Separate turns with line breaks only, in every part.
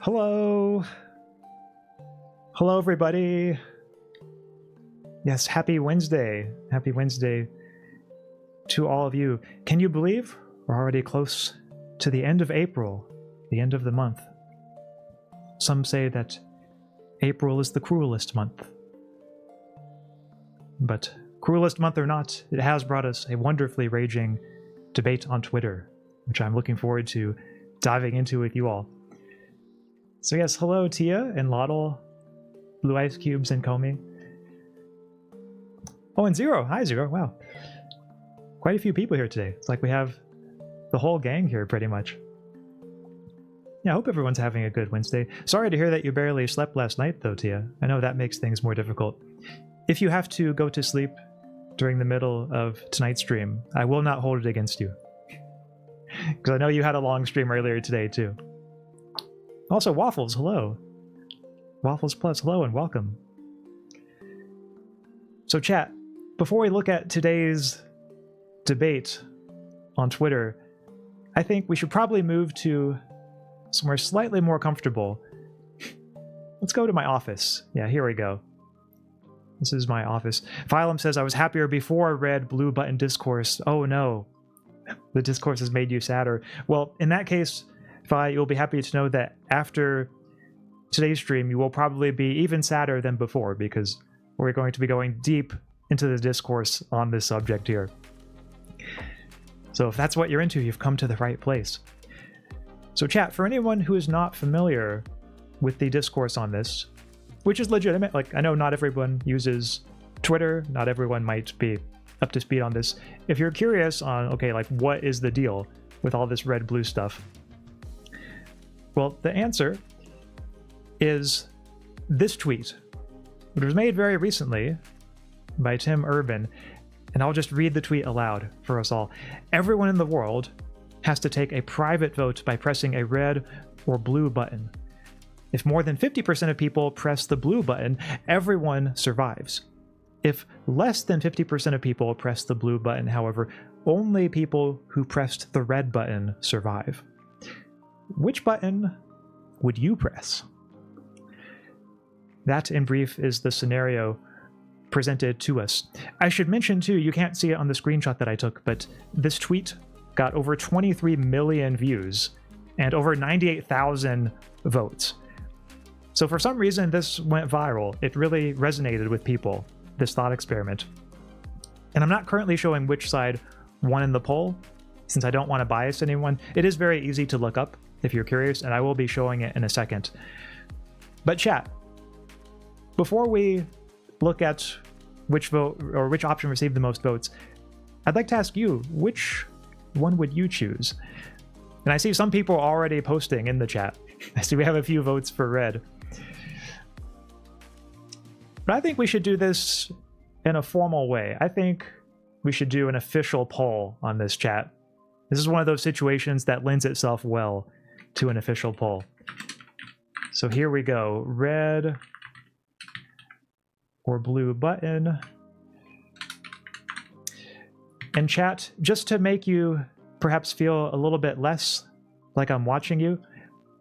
Hello. Hello, everybody. Yes, happy Wednesday. Happy Wednesday to all of you. Can you believe we're already close to the end of April, the end of the month? Some say that April is the cruelest month. But cruelest month or not, it has brought us a wonderfully raging debate on Twitter, which I'm looking forward to diving into with you all. So yes, hello Tia and Loddle, Blue Ice Cubes and Komi. Oh, and Zero. Hi, Zero. Wow. Quite a few people here today. It's like we have the whole gang here, pretty much. Yeah, I hope everyone's having a good Wednesday. Sorry to hear that you barely slept last night, though, Tia. I know that makes things more difficult. If you have to go to sleep during the middle of tonight's stream, I will not hold it against you. Because I know you had a long stream earlier today, too. Also, Waffles, hello. Waffles Plus, hello and welcome. So chat, before we look at today's debate on Twitter, I think we should probably move to somewhere slightly more comfortable. Let's go to my office. Yeah, here we go. This is my office. Phylum says, I was happier before I read Blue Button Discourse. Oh no, the discourse has made you sadder. Well, in that case, Phi, you'll be happy to know that after today's stream, you will probably be even sadder than before, because we're going to be going deep into the discourse on this subject here. So if that's what you're into, you've come to the right place. So chat, for anyone who is not familiar with the discourse on this, which is legitimate, like I know not everyone uses Twitter, not everyone might be up to speed on this. If you're curious on, okay, like what is the deal with all this red-blue stuff? Well, the answer is this tweet, which was made very recently by Tim Urban, and I'll just read the tweet aloud for us all. Everyone in the world has to take a private vote by pressing a red or blue button. If more than 50% of people press the blue button, everyone survives. If less than 50% of people press the blue button, however, only people who pressed the red button survive. Which button would you press? That, in brief, is the scenario presented to us. I should mention, too, you can't see it on the screenshot that I took, but this tweet got over 23 million views and over 98,000 votes. So for some reason, this went viral. It really resonated with people, this thought experiment. And I'm not currently showing which side won in the poll, since I don't want to bias anyone. It is very easy to look up if you're curious, and I will be showing it in a second. But chat, before we look at which vote or which option received the most votes, I'd like to ask you, which one would you choose? And I see some people already posting in the chat. I see we have a few votes for red. But I think we should do this in a formal way. I think we should do an official poll on this chat. This is one of those situations that lends itself well to an official poll. So here we go. Red or blue button. And chat, just to make you perhaps feel a little bit less like I'm watching you,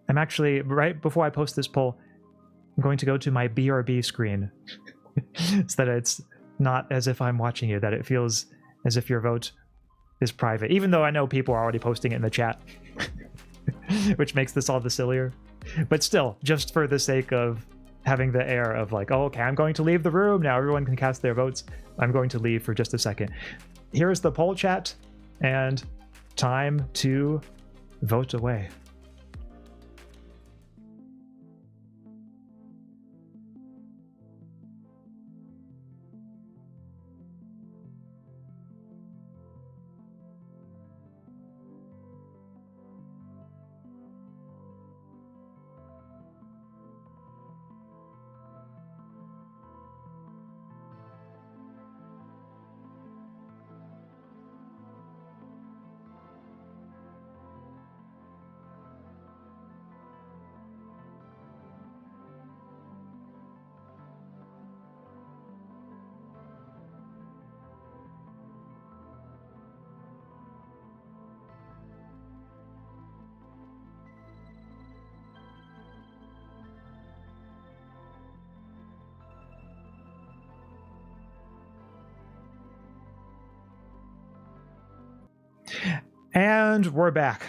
I'm actually, right before I post this poll, I'm going to go to my BRB screen so that it's not as if I'm watching you, that it feels as if your vote is private, even though I know people are already posting it in the chat, which makes this all the sillier. But still, just for the sake of having the air of like, oh, okay, I'm going to leave the room now, everyone can cast their votes, I'm going to leave for just a second. Here's the poll chat, and time to vote away. And we're back.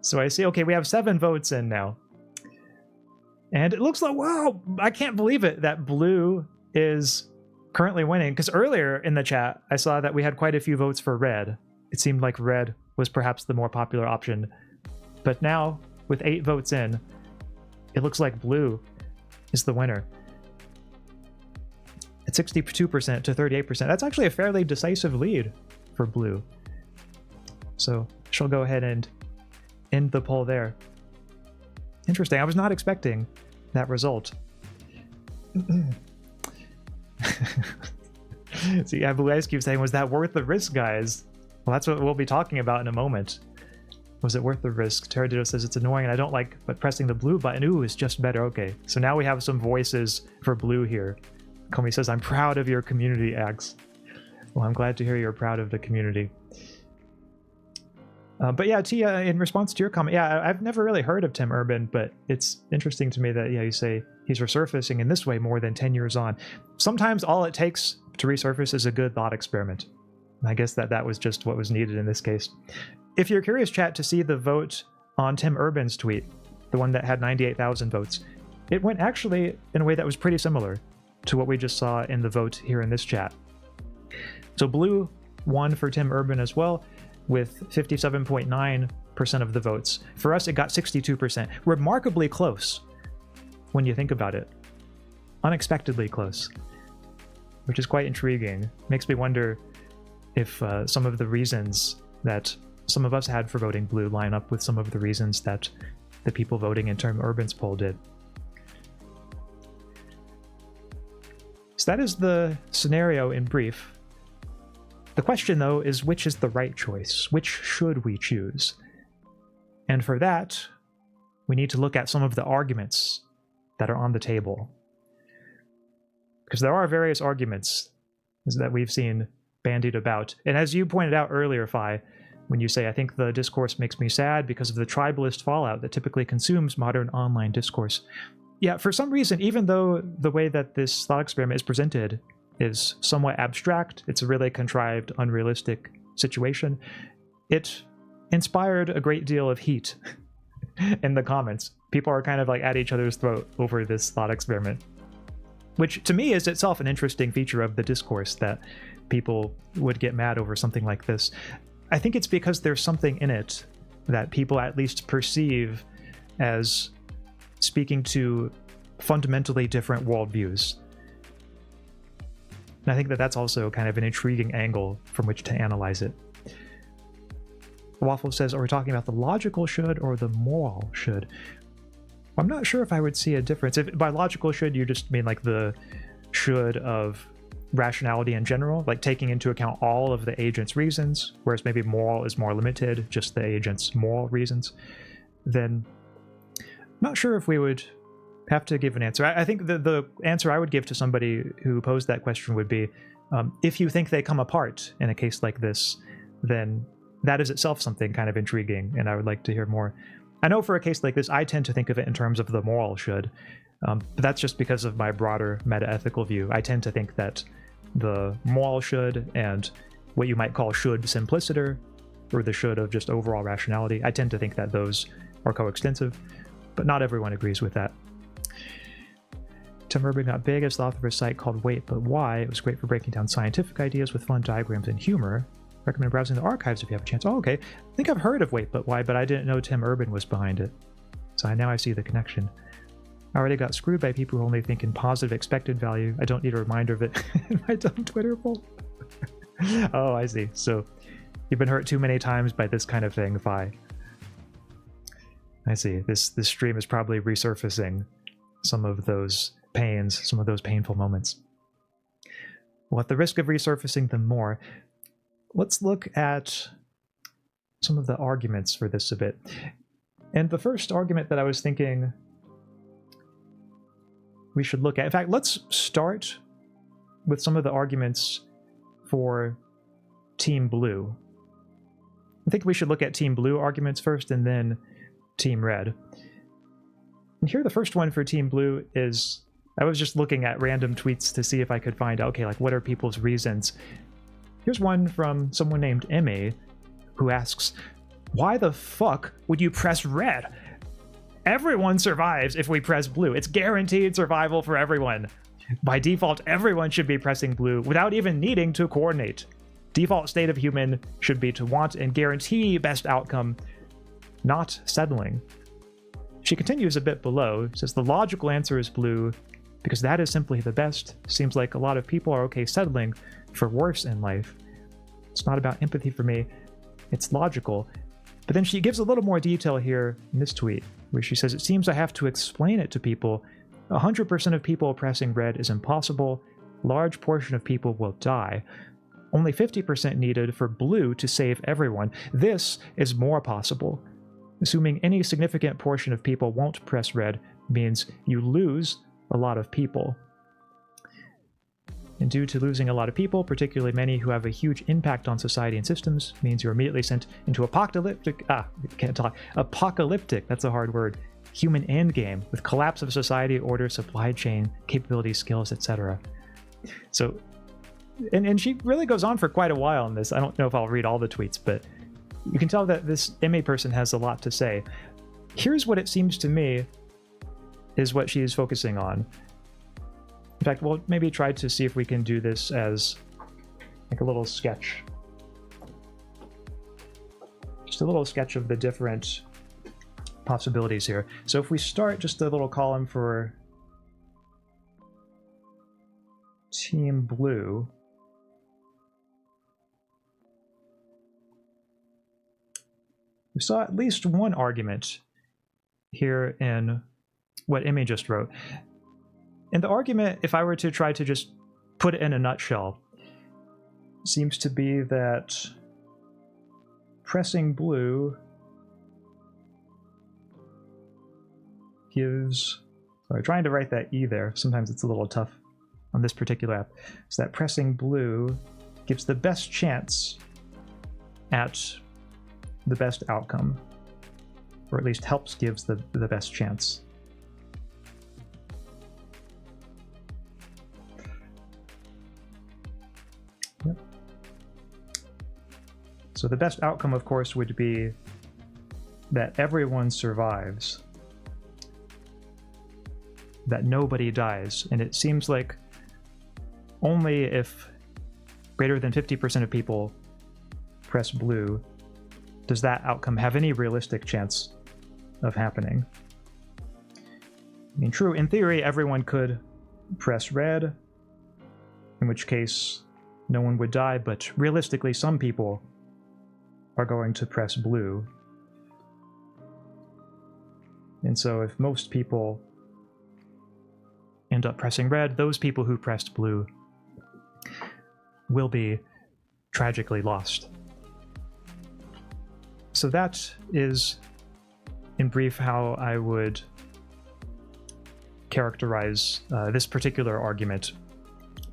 So I see, okay, we have 7 votes in now. And it looks like, wow, I can't believe it that blue is currently winning. Because earlier in the chat, I saw that we had quite a few votes for red. It seemed like red was perhaps the more popular option. But now, with 8 votes in, it looks like blue is the winner. At 62% to 38%. That's actually a fairly decisive lead for blue. So she'll go ahead and end the poll there. Interesting. I was not expecting that result. See, yeah, Blue Ice Cube saying, was that worth the risk, guys? Well, that's what we'll be talking about in a moment. Was it worth the risk? Terradito says it's annoying and I don't like, but pressing the blue button, ooh, is just better. Okay, so now we have some voices for blue here. Komi says, I'm proud of your community, Axe. Well, I'm glad to hear you're proud of the community. But yeah, Tia, in response to your comment, yeah, I've never really heard of Tim Urban, but it's interesting to me that, yeah, you say he's resurfacing in this way more than 10 years on. Sometimes all it takes to resurface is a good thought experiment. And I guess that was just what was needed in this case. If you're curious, chat, to see the vote on Tim Urban's tweet, the one that had 98,000 votes, it went actually in a way that was pretty similar to what we just saw in the vote here in this chat. So blue won for Tim Urban as well, with 57.9% of the votes. For us, it got 62%. Remarkably close when you think about it. Unexpectedly close, which is quite intriguing. Makes me wonder if some of the reasons that some of us had for voting blue line up with some of the reasons that the people voting in Tim Urban's poll did. So that is the scenario in brief. The question, though, is which is the right choice? Which should we choose? And for that, we need to look at some of the arguments that are on the table. Because there are various arguments that we've seen bandied about. And as you pointed out earlier, Phi, when you say, I think the discourse makes me sad because of the tribalist fallout that typically consumes modern online discourse. Yeah, for some reason, even though the way that this thought experiment is presented is somewhat abstract, it's a really contrived, unrealistic situation, it inspired a great deal of heat in the comments. People are kind of like at each other's throat over this thought experiment, which to me is itself an interesting feature of the discourse, that people would get mad over something like this. I think it's because there's something in it that people at least perceive as speaking to fundamentally different worldviews. And I think that that's also kind of an intriguing angle from which to analyze it. Waffle says, are we talking about the logical should or the moral should? I'm not sure if I would see a difference. If by logical should, you just mean like the should of rationality in general, like taking into account all of the agent's reasons, whereas maybe moral is more limited, just the agent's moral reasons, then I'm not sure if we would have to give an answer. I think the answer I would give to somebody who posed that question would be, if you think they come apart in a case like this, then that is itself something kind of intriguing, and I would like to hear more. I know for a case like this, I tend to think of it in terms of the moral should, but that's just because of my broader meta-ethical view. I tend to think that the moral should and what you might call should simpliciter, or the should of just overall rationality, I tend to think that those are coextensive, but not everyone agrees with that. Tim Urban got big as the author of a site called Wait But Why. It was great for breaking down scientific ideas with fun diagrams and humor. Recommend browsing the archives if you have a chance. Oh, okay. I think I've heard of Wait But Why, but I didn't know Tim Urban was behind it. So now I see the connection. I already got screwed by people who only think in positive expected value. I don't need a reminder of it in my dumb Twitter poll. Oh, I see. So you've been hurt too many times by this kind of thing, Phi. I see. This stream is probably resurfacing some of those pains, some of those painful moments. Well, at the risk of resurfacing them more, let's look at some of the arguments for this a bit. And the first argument that I was thinking we should look at, in fact, let's start with some of the arguments for Team Blue. I think we should look at Team Blue arguments first and then Team Red. And here the first one for Team Blue is, I was just looking at random tweets to see if I could find out, okay, like what are people's reasons? Here's one from someone named Emmy, who asks, why the fuck would you press red? Everyone survives if we press blue. It's guaranteed survival for everyone. By default, everyone should be pressing blue without even needing to coordinate. Default state of human should be to want and guarantee best outcome, not settling. She continues a bit below, says the logical answer is blue because that is simply the best. Seems like a lot of people are okay settling for worse in life. It's not about empathy for me, it's logical. But then she gives a little more detail here in this tweet, where she says, it seems I have to explain it to people. 100% of people pressing red is impossible. Large portion of people will die. Only 50% needed for blue to save everyone. This is more possible. Assuming any significant portion of people won't press red means you lose a lot of people. And due to losing a lot of people, particularly many who have a huge impact on society and systems, means you're immediately sent into apocalyptic, that's a hard word, human endgame, with collapse of society, order, supply chain, capabilities, skills, etc. So, and she really goes on for quite a while on this. I don't know if I'll read all the tweets, but you can tell that this MA person has a lot to say. Here's what it seems to me is what she is focusing on. In fact, we'll maybe try to see if we can do this as like a little sketch. Just a little sketch of the different possibilities here. So if we start just a little column for Team Blue. We saw at least one argument here in what Emmy just wrote. And the argument, if I were to try to just put it in a nutshell, seems to be that pressing blue gives... Sorry, trying to write that E there. Sometimes it's a little tough on this particular app. So that pressing blue gives the best chance at the best outcome, or at least helps gives the best chance. Yep. So the best outcome, of course, would be that everyone survives, that nobody dies, and it seems like only if greater than 50% of people press blue does that outcome have any realistic chance of happening. I mean, true, in theory, everyone could press red, in which case no one would die, but realistically, some people are going to press blue. And so if most people end up pressing red, those people who pressed blue will be tragically lost. So that is, in brief, how I would characterize this particular argument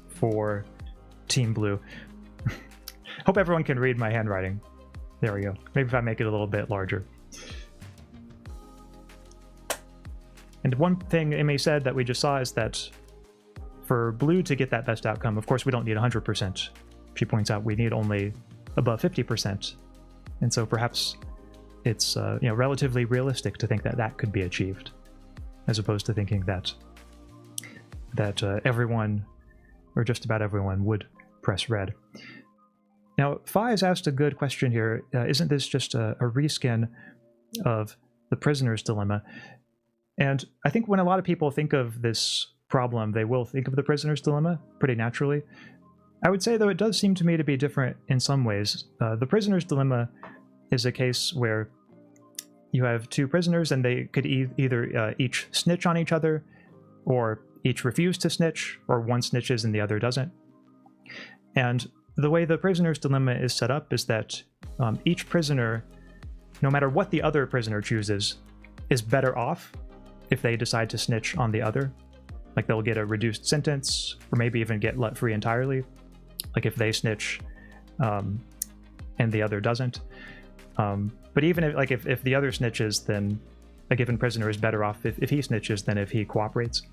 for Team Blue. Hope everyone can read my handwriting. There we go. Maybe if I make it a little bit larger. And one thing Amy said that we just saw is that for blue to get that best outcome, of course, we don't need 100%. She points out we need only above 50%. And so perhaps it's relatively realistic to think that that could be achieved, as opposed to thinking that everyone, or just about everyone, would press red. Now, Fi has asked a good question here. Isn't this just a reskin of the prisoner's dilemma? And I think when a lot of people think of this problem, they will think of the prisoner's dilemma pretty naturally. I would say, though, it does seem to me to be different in some ways. The prisoner's dilemma is a case where you have two prisoners and they could either each snitch on each other, or each refuse to snitch, or one snitches and the other doesn't. And the way the prisoner's dilemma is set up is that each prisoner, no matter what the other prisoner chooses, is better off if they decide to snitch on the other. Like they'll get a reduced sentence, or maybe even get let free entirely, like if they snitch and the other doesn't. But even if the other snitches, then a given prisoner is better off if he snitches than if he cooperates.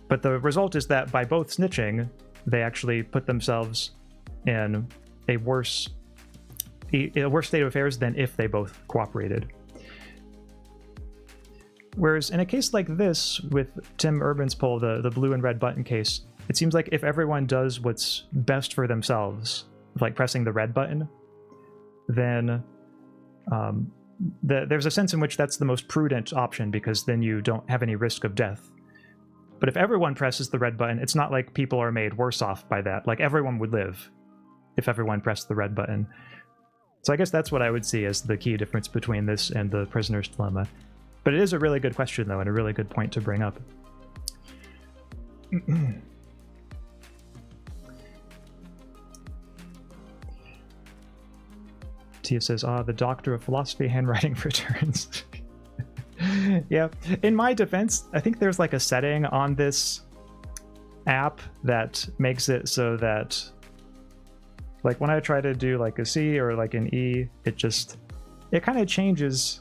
But the result is that by both snitching, they actually put themselves in a worse state of affairs than if they both cooperated. Whereas in a case like this, with Tim Urban's poll, the blue and red button case, it seems like if everyone does what's best for themselves, like pressing the red button, then there's a sense in which that's the most prudent option, because then you don't have any risk of death. But if everyone presses the red button, it's not like people are made worse off by that. Like, everyone would live if everyone pressed the red button. So I guess that's what I would see as the key difference between this and the prisoner's dilemma. But it is a really good question, though, and a really good point to bring up. Tia says, the Doctor of Philosophy handwriting returns. Yeah, in my defense, I think there's like a setting on this app that makes it so that, like, when I try to do like a C or like an E, it kind of changes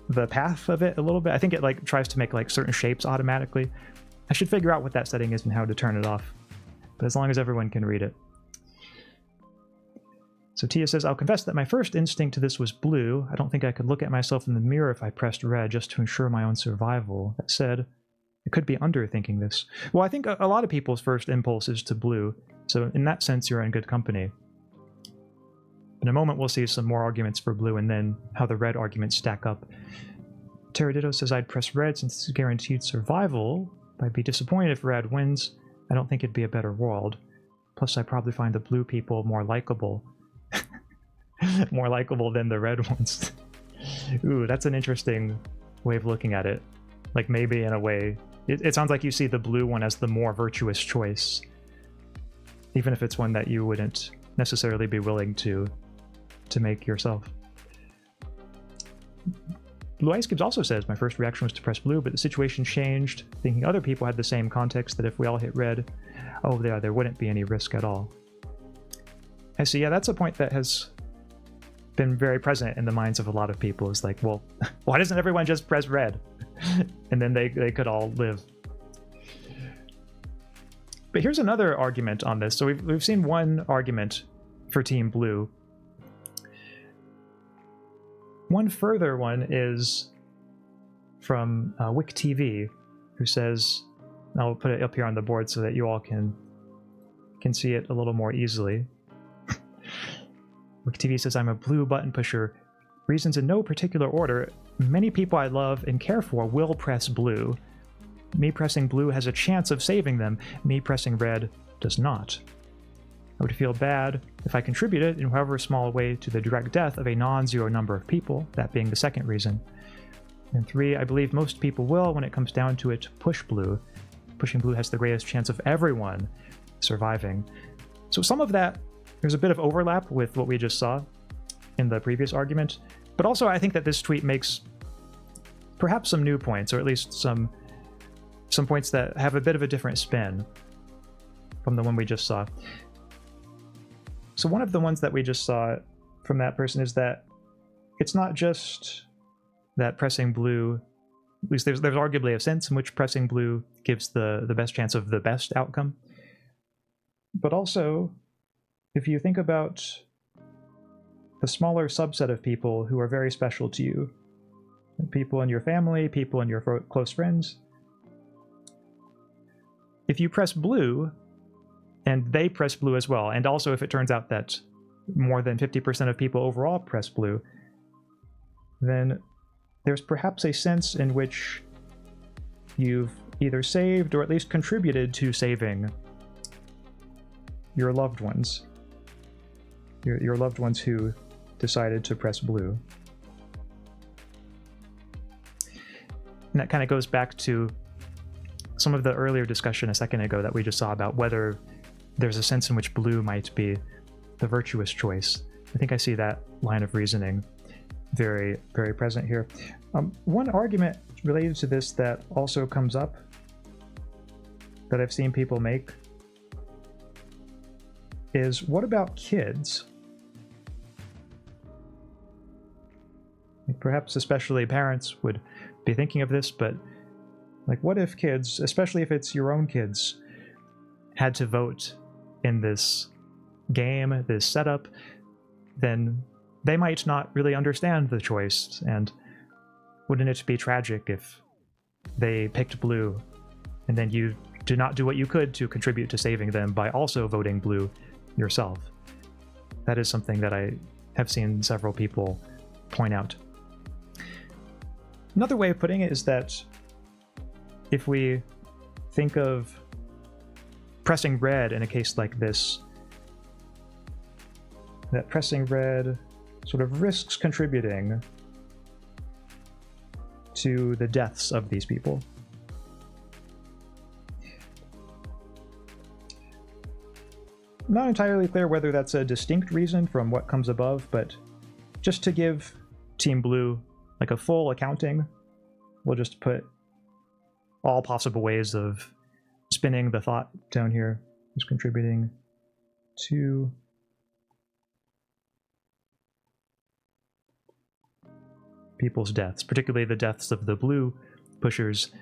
the path of it a little bit. I think it like tries to make like certain shapes automatically. I should figure out what that setting is and how to turn it off. But as long as everyone can read it. So Tia says, I'll confess that my first instinct to this was blue. I don't think I could look at myself in the mirror if I pressed red just to ensure my own survival. That said, I could be underthinking this. Well, I think a lot of people's first impulse is to blue. So in that sense, you're in good company. In a moment, we'll see some more arguments for blue and then how the red arguments stack up. Teradito says, I'd press red since it's guaranteed survival. I'd be disappointed if red wins. I don't think it'd be a better world. Plus, I probably find the blue people more likable. More likable than the red ones. Ooh, that's an interesting way of looking at it. Like, maybe in a way, it sounds like you see the blue one as the more virtuous choice. Even if it's one that you wouldn't necessarily be willing to make yourself. Blue Ice Cubes also says, my first reaction was to press blue, but the situation changed, thinking other people had the same context that if we all hit red, there wouldn't be any risk at all. I see, yeah, that's a point that has been very present in the minds of a lot of people, is like, well, why doesn't everyone just press red? And then they could all live. But here's another argument on this. So we've seen one argument for Team Blue. One further one is from Wick TV, who says, I'll put it up here on the board so that you all can see it a little more easily. Wick TV says, I'm a blue button pusher. Reasons in no particular order. Many people I love and care for will press blue. Me pressing blue has a chance of saving them. Me pressing red does not. I would feel bad if I contributed in however small a way to the direct death of a non-zero number of people, that being the second reason. And 3, I believe most people will, when it comes down to it, push blue. Pushing blue has the greatest chance of everyone surviving. So some of that, there's a bit of overlap with what we just saw in the previous argument, but also I think that this tweet makes perhaps some new points, or at least some points that have a bit of a different spin from the one we just saw. So one of the ones that we just saw from that person is that it's not just that pressing blue, at least there's arguably a sense in which pressing blue gives the best chance of the best outcome, but also if you think about the smaller subset of people who are very special to you, people in your family, people in your close friends, if you press blue and they press blue as well, and also if it turns out that more than 50% of people overall press blue, then there's perhaps a sense in which you've either saved or at least contributed to saving your loved ones. Your loved ones who decided to press blue. And that kind of goes back to some of the earlier discussion a second ago that we just saw about whether there's a sense in which blue might be the virtuous choice. I think I see that line of reasoning very, very present here. One argument related to this that also comes up that I've seen people make is, what about kids? Perhaps especially parents would be thinking of this, but like, what if kids, especially if it's your own kids, had to vote in this game, this setup, then they might not really understand the choice, and wouldn't it be tragic if they picked blue and then you did not do what you could to contribute to saving them by also voting blue yourself? That is something that I have seen several people point out. Another way of putting it is that if we think of pressing red in a case like this, that pressing red sort of risks contributing to the deaths of these people. I'm not entirely clear whether that's a distinct reason from what comes above, but just to give Team Blue like a full accounting, we'll just put all possible ways of spinning the thought down here is contributing to people's deaths, particularly the deaths of the blue pushers,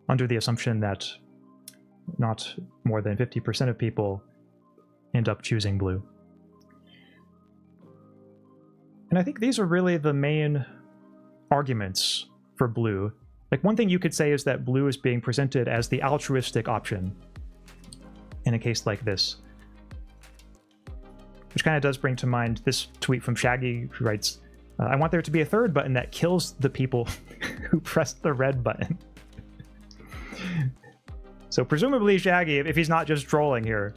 under the assumption that not more than 50% of people end up choosing blue. And I think these are really the main arguments for blue. Like, one thing you could say is that blue is being presented as the altruistic option in a case like this. Which kind of does bring to mind this tweet from Shaggy, who writes, I want there to be a third button that kills the people who pressed the red button. So presumably Shaggy, if he's not just trolling here,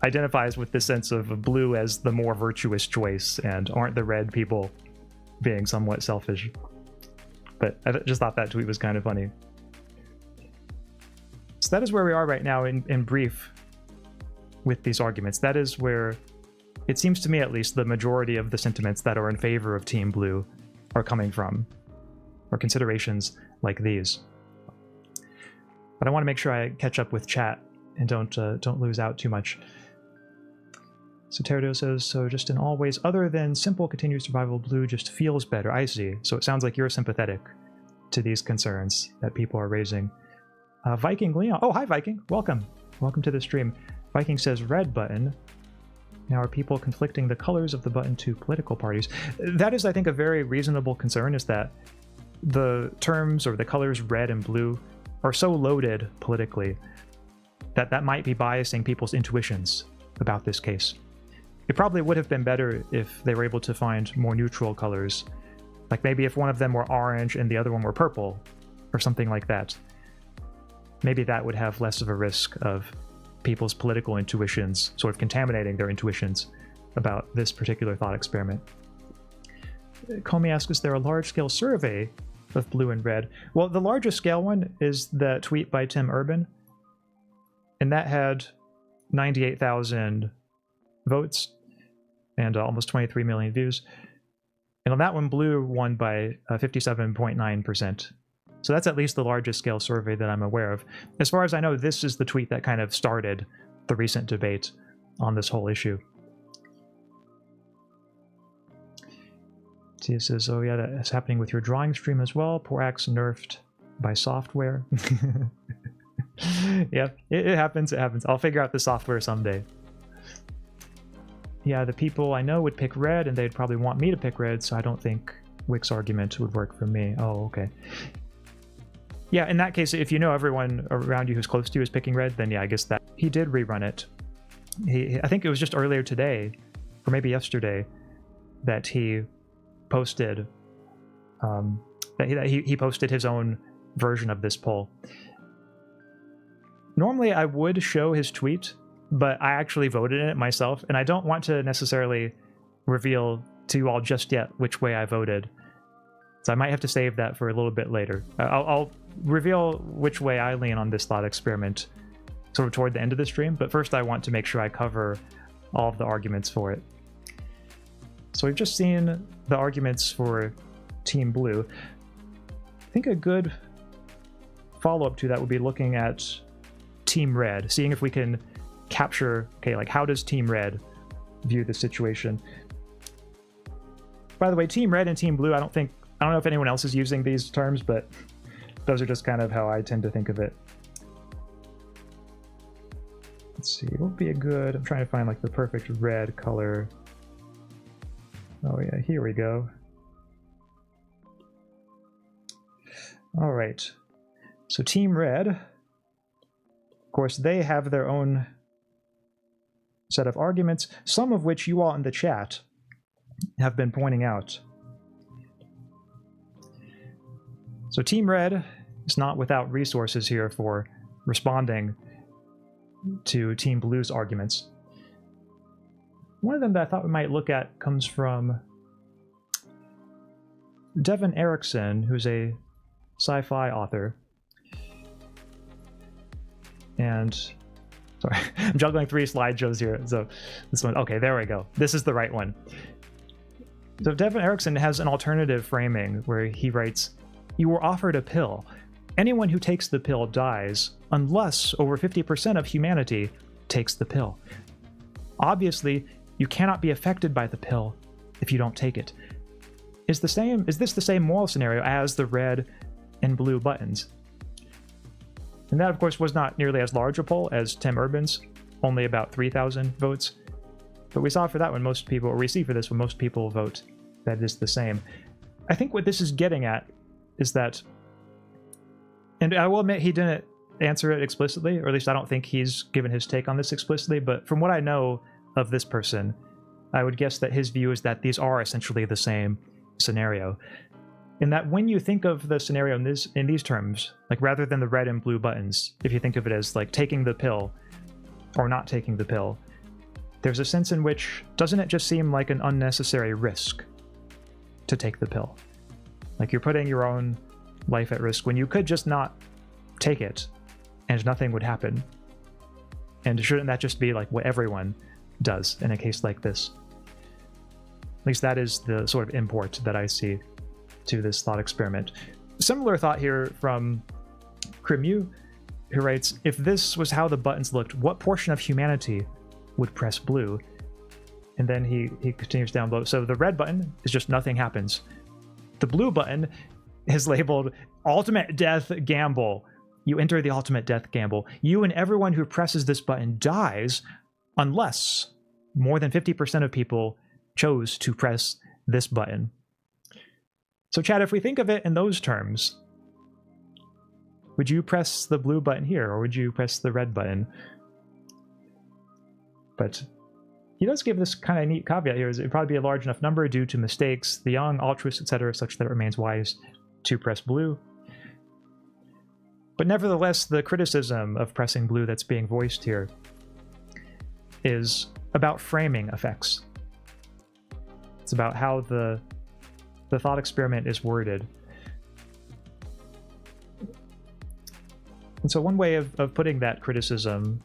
identifies with the sense of blue as the more virtuous choice, and aren't the red people being somewhat selfish. But I just thought that tweet was kind of funny. So that is where we are right now in brief with these arguments. That is where, it seems to me at least, the majority of the sentiments that are in favor of Team Blue are coming from, or considerations like these. But I want to make sure I catch up with chat and don't lose out too much. So Pterodo says, so just in all ways other than simple continued survival, blue just feels better. I see. So it sounds like you're sympathetic to these concerns that people are raising. Viking Leon. Oh, hi Viking. Welcome. Welcome to the stream. Viking says red button. Now are people conflicting the colors of the button to political parties? That is, I think, a very reasonable concern, is that the terms or the colors red and blue are so loaded politically that that might be biasing people's intuitions about this case. It probably would have been better if they were able to find more neutral colors. Like maybe if one of them were orange and the other one were purple, or something like that. Maybe that would have less of a risk of people's political intuitions sort of contaminating their intuitions about this particular thought experiment. Comey asks, is there a large-scale survey of blue and red? Well, the largest scale one is the tweet by Tim Urban, and that had 98,000 votes and almost 23 million views. And on that one, blue won by 57.9%. So that's at least the largest scale survey that I'm aware of. As far as I know, this is the tweet that kind of started the recent debate on this whole issue. Tia says, oh yeah, that's happening with your drawing stream as well. Poor Axe nerfed by software. Yeah, it happens, it happens. I'll figure out the software someday. Yeah, the people I know would pick red, and they'd probably want me to pick red, so I don't think Wick's argument would work for me. Oh, okay. Yeah, in that case, if you know everyone around you who's close to you is picking red, then yeah, I guess that he did rerun it. I think it was just earlier today, or maybe yesterday, that he posted he posted his own version of this poll. Normally I would show his tweet, but I actually voted in it myself, and I don't want to necessarily reveal to you all just yet which way I voted. So I might have to save that for a little bit later. I'll reveal which way I lean on this thought experiment sort of toward the end of the stream, but first I want to make sure I cover all of the arguments for it. So we've just seen the arguments for Team Blue. I think a good follow-up to that would be looking at Team Red, seeing if we can capture, okay, like how does Team Red view the situation? By the way, Team Red and Team Blue, I don't know if anyone else is using these terms, but those are just kind of how I tend to think of it. Let's see, what would be a good... I'm trying to find like the perfect red color. Oh yeah, here we go. All right. So Team Red, of course, they have their own set of arguments, some of which you all in the chat have been pointing out. So Team Red is not without resources here for responding to Team Blue's arguments. One of them that I thought we might look at comes from Devin Erickson, who's a sci-fi author. And sorry, I'm juggling 3 slideshows here. So this one, okay, there we go. This is the right one. So Devin Erickson has an alternative framing where he writes, "You were offered a pill. Anyone who takes the pill dies unless over 50% of humanity takes the pill. Obviously, you cannot be affected by the pill if you don't take it." Is this the same moral scenario as the red and blue buttons? And that, of course, was not nearly as large a poll as Tim Urban's, only about 3,000 votes. But we saw for that one, most people, or we see for this one, most people vote that it is the same. I think what this is getting at is that, and I will admit he didn't answer it explicitly, or at least I don't think he's given his take on this explicitly, but from what I know of this person, I would guess that his view is that these are essentially the same scenario. In that when you think of the scenario in these terms, like rather than the red and blue buttons, if you think of it as like taking the pill or not taking the pill, there's a sense in which, doesn't it just seem like an unnecessary risk to take the pill? Like you're putting your own life at risk when you could just not take it and nothing would happen. And shouldn't that just be like what everyone does in a case like this? At least that is the sort of import that I see to this thought experiment. Similar thought here from Krimu, who writes, "If this was how the buttons looked, what portion of humanity would press blue?" And then he continues down below. So the red button is just nothing happens. The blue button is labeled Ultimate Death Gamble. You enter the Ultimate Death Gamble. You and everyone who presses this button dies unless more than 50% of people chose to press this button. So Chad, if we think of it in those terms, would you press the blue button here, or would you press the red button? But he does give this kind of neat caveat here, is it would probably be a large enough number due to mistakes, the young, altruists, etc., such that it remains wise to press blue. But nevertheless, the criticism of pressing blue that's being voiced here is about framing effects. It's about how the thought experiment is worded. And so one way of putting that criticism,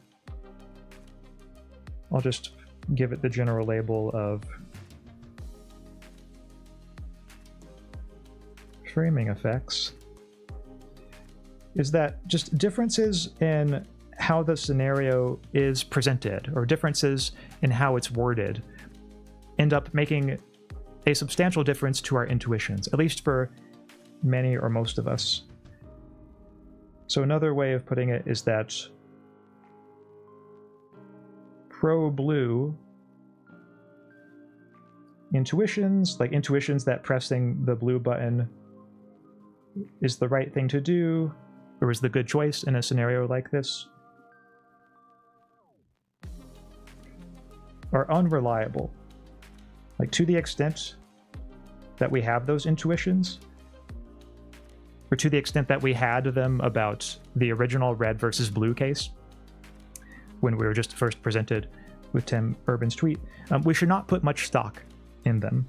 I'll just give it the general label of framing effects, is that just differences in how the scenario is presented, or differences in how it's worded, end up making a substantial difference to our intuitions, at least for many or most of us. So another way of putting it is that pro-blue intuitions, like intuitions that pressing the blue button is the right thing to do, or is the good choice in a scenario like this, are unreliable. Like, to the extent that we have those intuitions, or to the extent that we had them about the original red versus blue case, when we were just first presented with Tim Urban's tweet, we should not put much stock in them.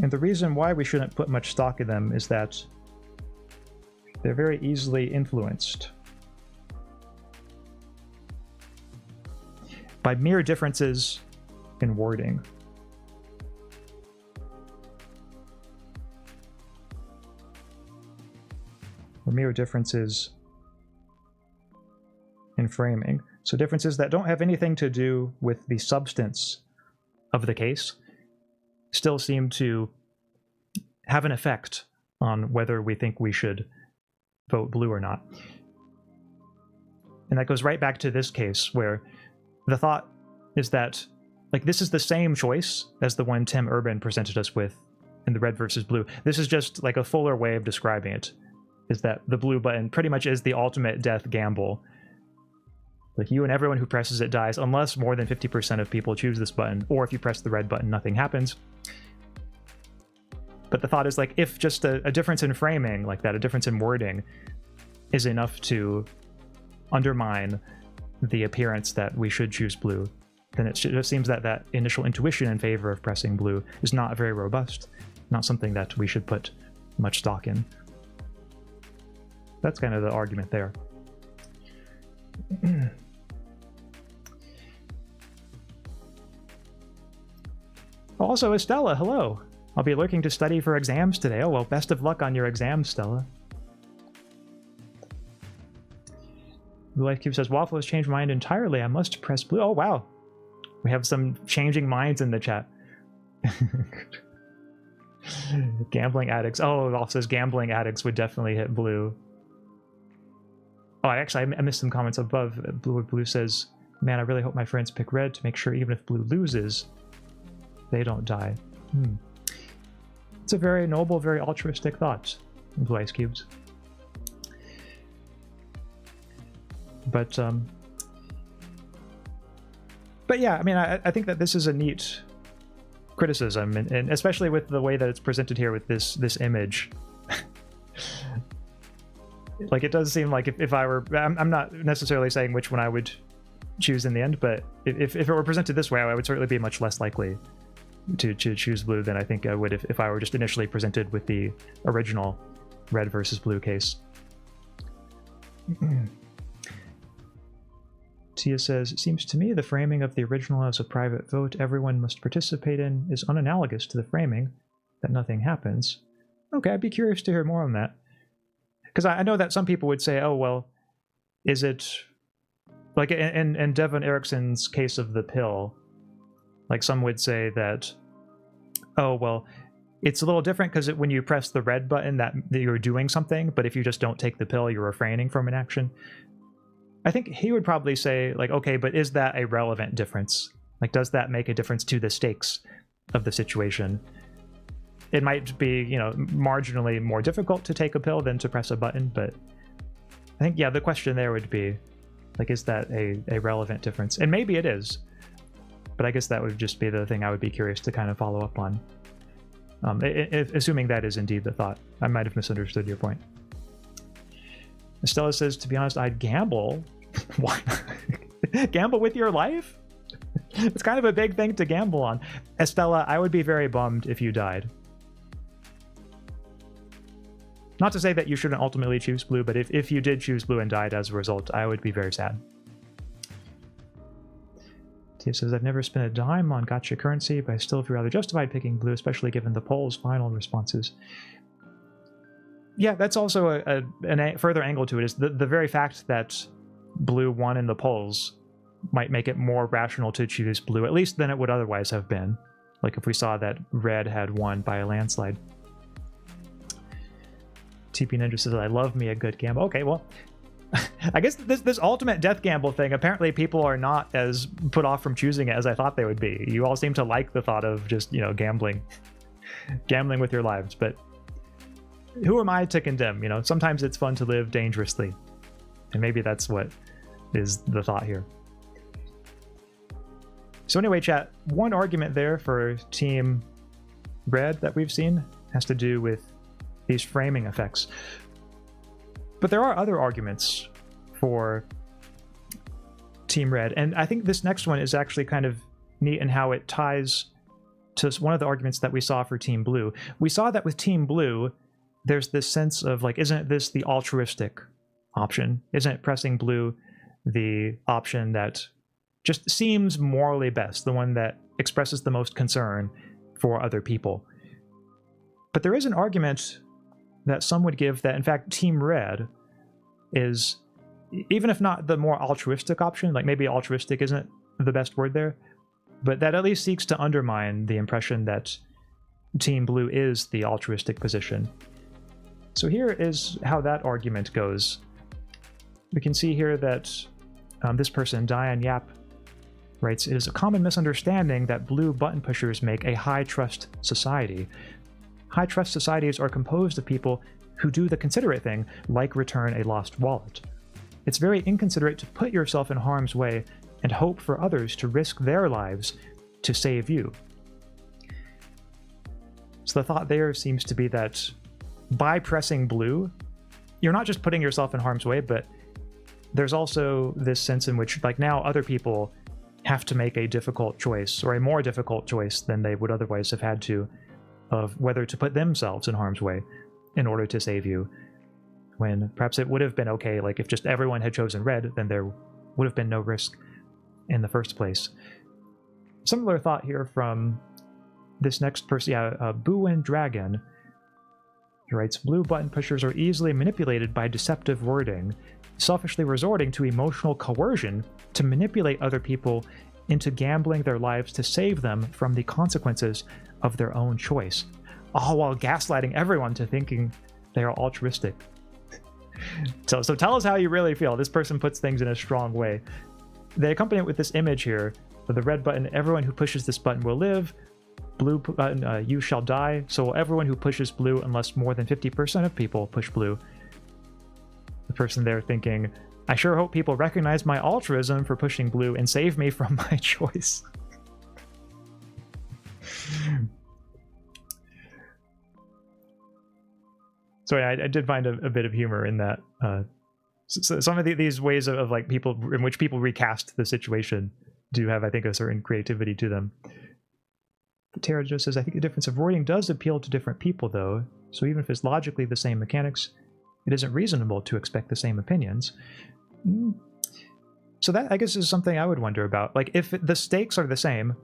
And the reason why we shouldn't put much stock in them is that they're very easily influenced by mere differences in wording. Or mere differences in framing. So differences that don't have anything to do with the substance of the case still seem to have an effect on whether we think we should vote blue or not. And that goes right back to this case where the thought is that, like, this is the same choice as the one Tim Urban presented us with in the red versus blue. This is just like a fuller way of describing it, is that the blue button pretty much is the ultimate death gamble. Like, you and everyone who presses it dies, unless more than 50% of people choose this button, or if you press the red button, nothing happens. But the thought is, like, if just a difference in framing like that, a difference in wording, is enough to undermine the appearance that we should choose blue, then it just seems that that initial intuition in favor of pressing blue is not very robust, not something that we should put much stock in. That's kind of the argument there. Also, Estella, hello. I'll be lurking to study for exams today. Oh, well, best of luck on your exams, Stella. Blue Life Cube says, Waffle has changed my mind entirely. I must press blue. Oh, wow. We have some changing minds in the chat. Gambling addicts. Oh, it also says gambling addicts would definitely hit blue. Oh, I missed some comments above. Blue says, man, I really hope my friends pick red to make sure even if blue loses, they don't die. It's a very noble, very altruistic thought, Blue Ice Cubes. But yeah, I mean, I think that this is a neat criticism, and especially with the way that it's presented here with this image. Like, it does seem like if I were, I'm not necessarily saying which one I would choose in the end, but if it were presented this way, I would certainly be much less likely to choose blue than I think I would if I were just initially presented with the original red versus blue case. Tia says, it seems to me the framing of the original as a private vote everyone must participate in is unanalogous to the framing that nothing happens. Okay, I'd be curious to hear more on that. Because I know that some people would say, oh, well, is it... Like, in Devon Erickson's case of the pill, like, some would say that, oh, well, it's a little different because when you press the red button that you're doing something, but if you just don't take the pill, you're refraining from an action. I think he would probably say, like, okay, but is that a relevant difference? Like, does that make a difference to the stakes of the situation? It might be, you know, marginally more difficult to take a pill than to press a button, but I think, yeah, the question there would be, like, is that a relevant difference? And maybe it is, but I guess that would just be the thing I would be curious to kind of follow up on. Assuming that is indeed the thought. I might have misunderstood your point. Estella says, to be honest, I'd gamble. Why? Gamble with your life? It's kind of a big thing to gamble on. Estella, I would be very bummed if you died. Not to say that you shouldn't ultimately choose blue, but if you did choose blue and died as a result, I would be very sad. Tia says, I've never spent a dime on gacha currency, but I still feel rather justified picking blue, especially given the poll's final responses. Yeah, that's also a further angle to it, is the very fact that blue won in the polls might make it more rational to choose blue, at least than it would otherwise have been. Like if we saw that red had won by a landslide. TP Ninja says, I love me a good gamble. Okay, well, I guess this ultimate death gamble thing, apparently people are not as put off from choosing it as I thought they would be. You all seem to like the thought of just, you know, gambling with your lives, but who am I to condemn? You know, sometimes it's fun to live dangerously, and maybe that's what is the thought here. So anyway, chat, one argument there for Team Red that we've seen has to do with these framing effects. But there are other arguments for Team Red, and I think this next one is actually kind of neat in how it ties to one of the arguments that we saw for Team Blue. We saw that with Team Blue, there's this sense of, like, isn't this the altruistic option? Isn't pressing blue the option that just seems morally best, the one that expresses the most concern for other people? But there is an argument that some would give that, in fact, Team Red is, even if not the more altruistic option, like maybe altruistic isn't the best word there, but that at least seeks to undermine the impression that Team Blue is the altruistic position. So here is how that argument goes. We can see here that This person, Diane Yap, writes, "It is a common misunderstanding that blue button pushers make a high-trust society. High-trust societies are composed of people who do the considerate thing, like return a lost wallet. It's very inconsiderate to put yourself in harm's way and hope for others to risk their lives to save you." So the thought there seems to be that by pressing blue, you're not just putting yourself in harm's way, but there's also this sense in which, like, now other people have to make a difficult choice, or a more difficult choice than they would otherwise have had to, of whether to put themselves in harm's way in order to save you, when perhaps it would have been okay, like if just everyone had chosen red, then there would have been no risk in the first place. Similar thought here from this next person, Buin Dragon. He writes, "Blue button pushers are easily manipulated by deceptive wording, selfishly resorting to emotional coercion to manipulate other people into gambling their lives to save them from the consequences of their own choice, all while gaslighting everyone to thinking they are altruistic." So tell us how you really feel. This person puts things in a strong way. They accompany it with this image here of the red button. "Everyone who pushes this button will live. Blue button, you shall die. So will everyone who pushes blue, unless more than 50% of people push blue." The person there thinking, "I sure hope people recognize my altruism for pushing blue and save me from my choice." So yeah, I did find a bit of humor in that. So some of these ways of like people in which people recast the situation do have, I think, a certain creativity to them. But Tara just says, "I think the difference of wording does appeal to different people, though. So even if it's logically the same mechanics, it isn't reasonable to expect the same opinions." So that, I guess, is something I would wonder about. Like, if the stakes are the same,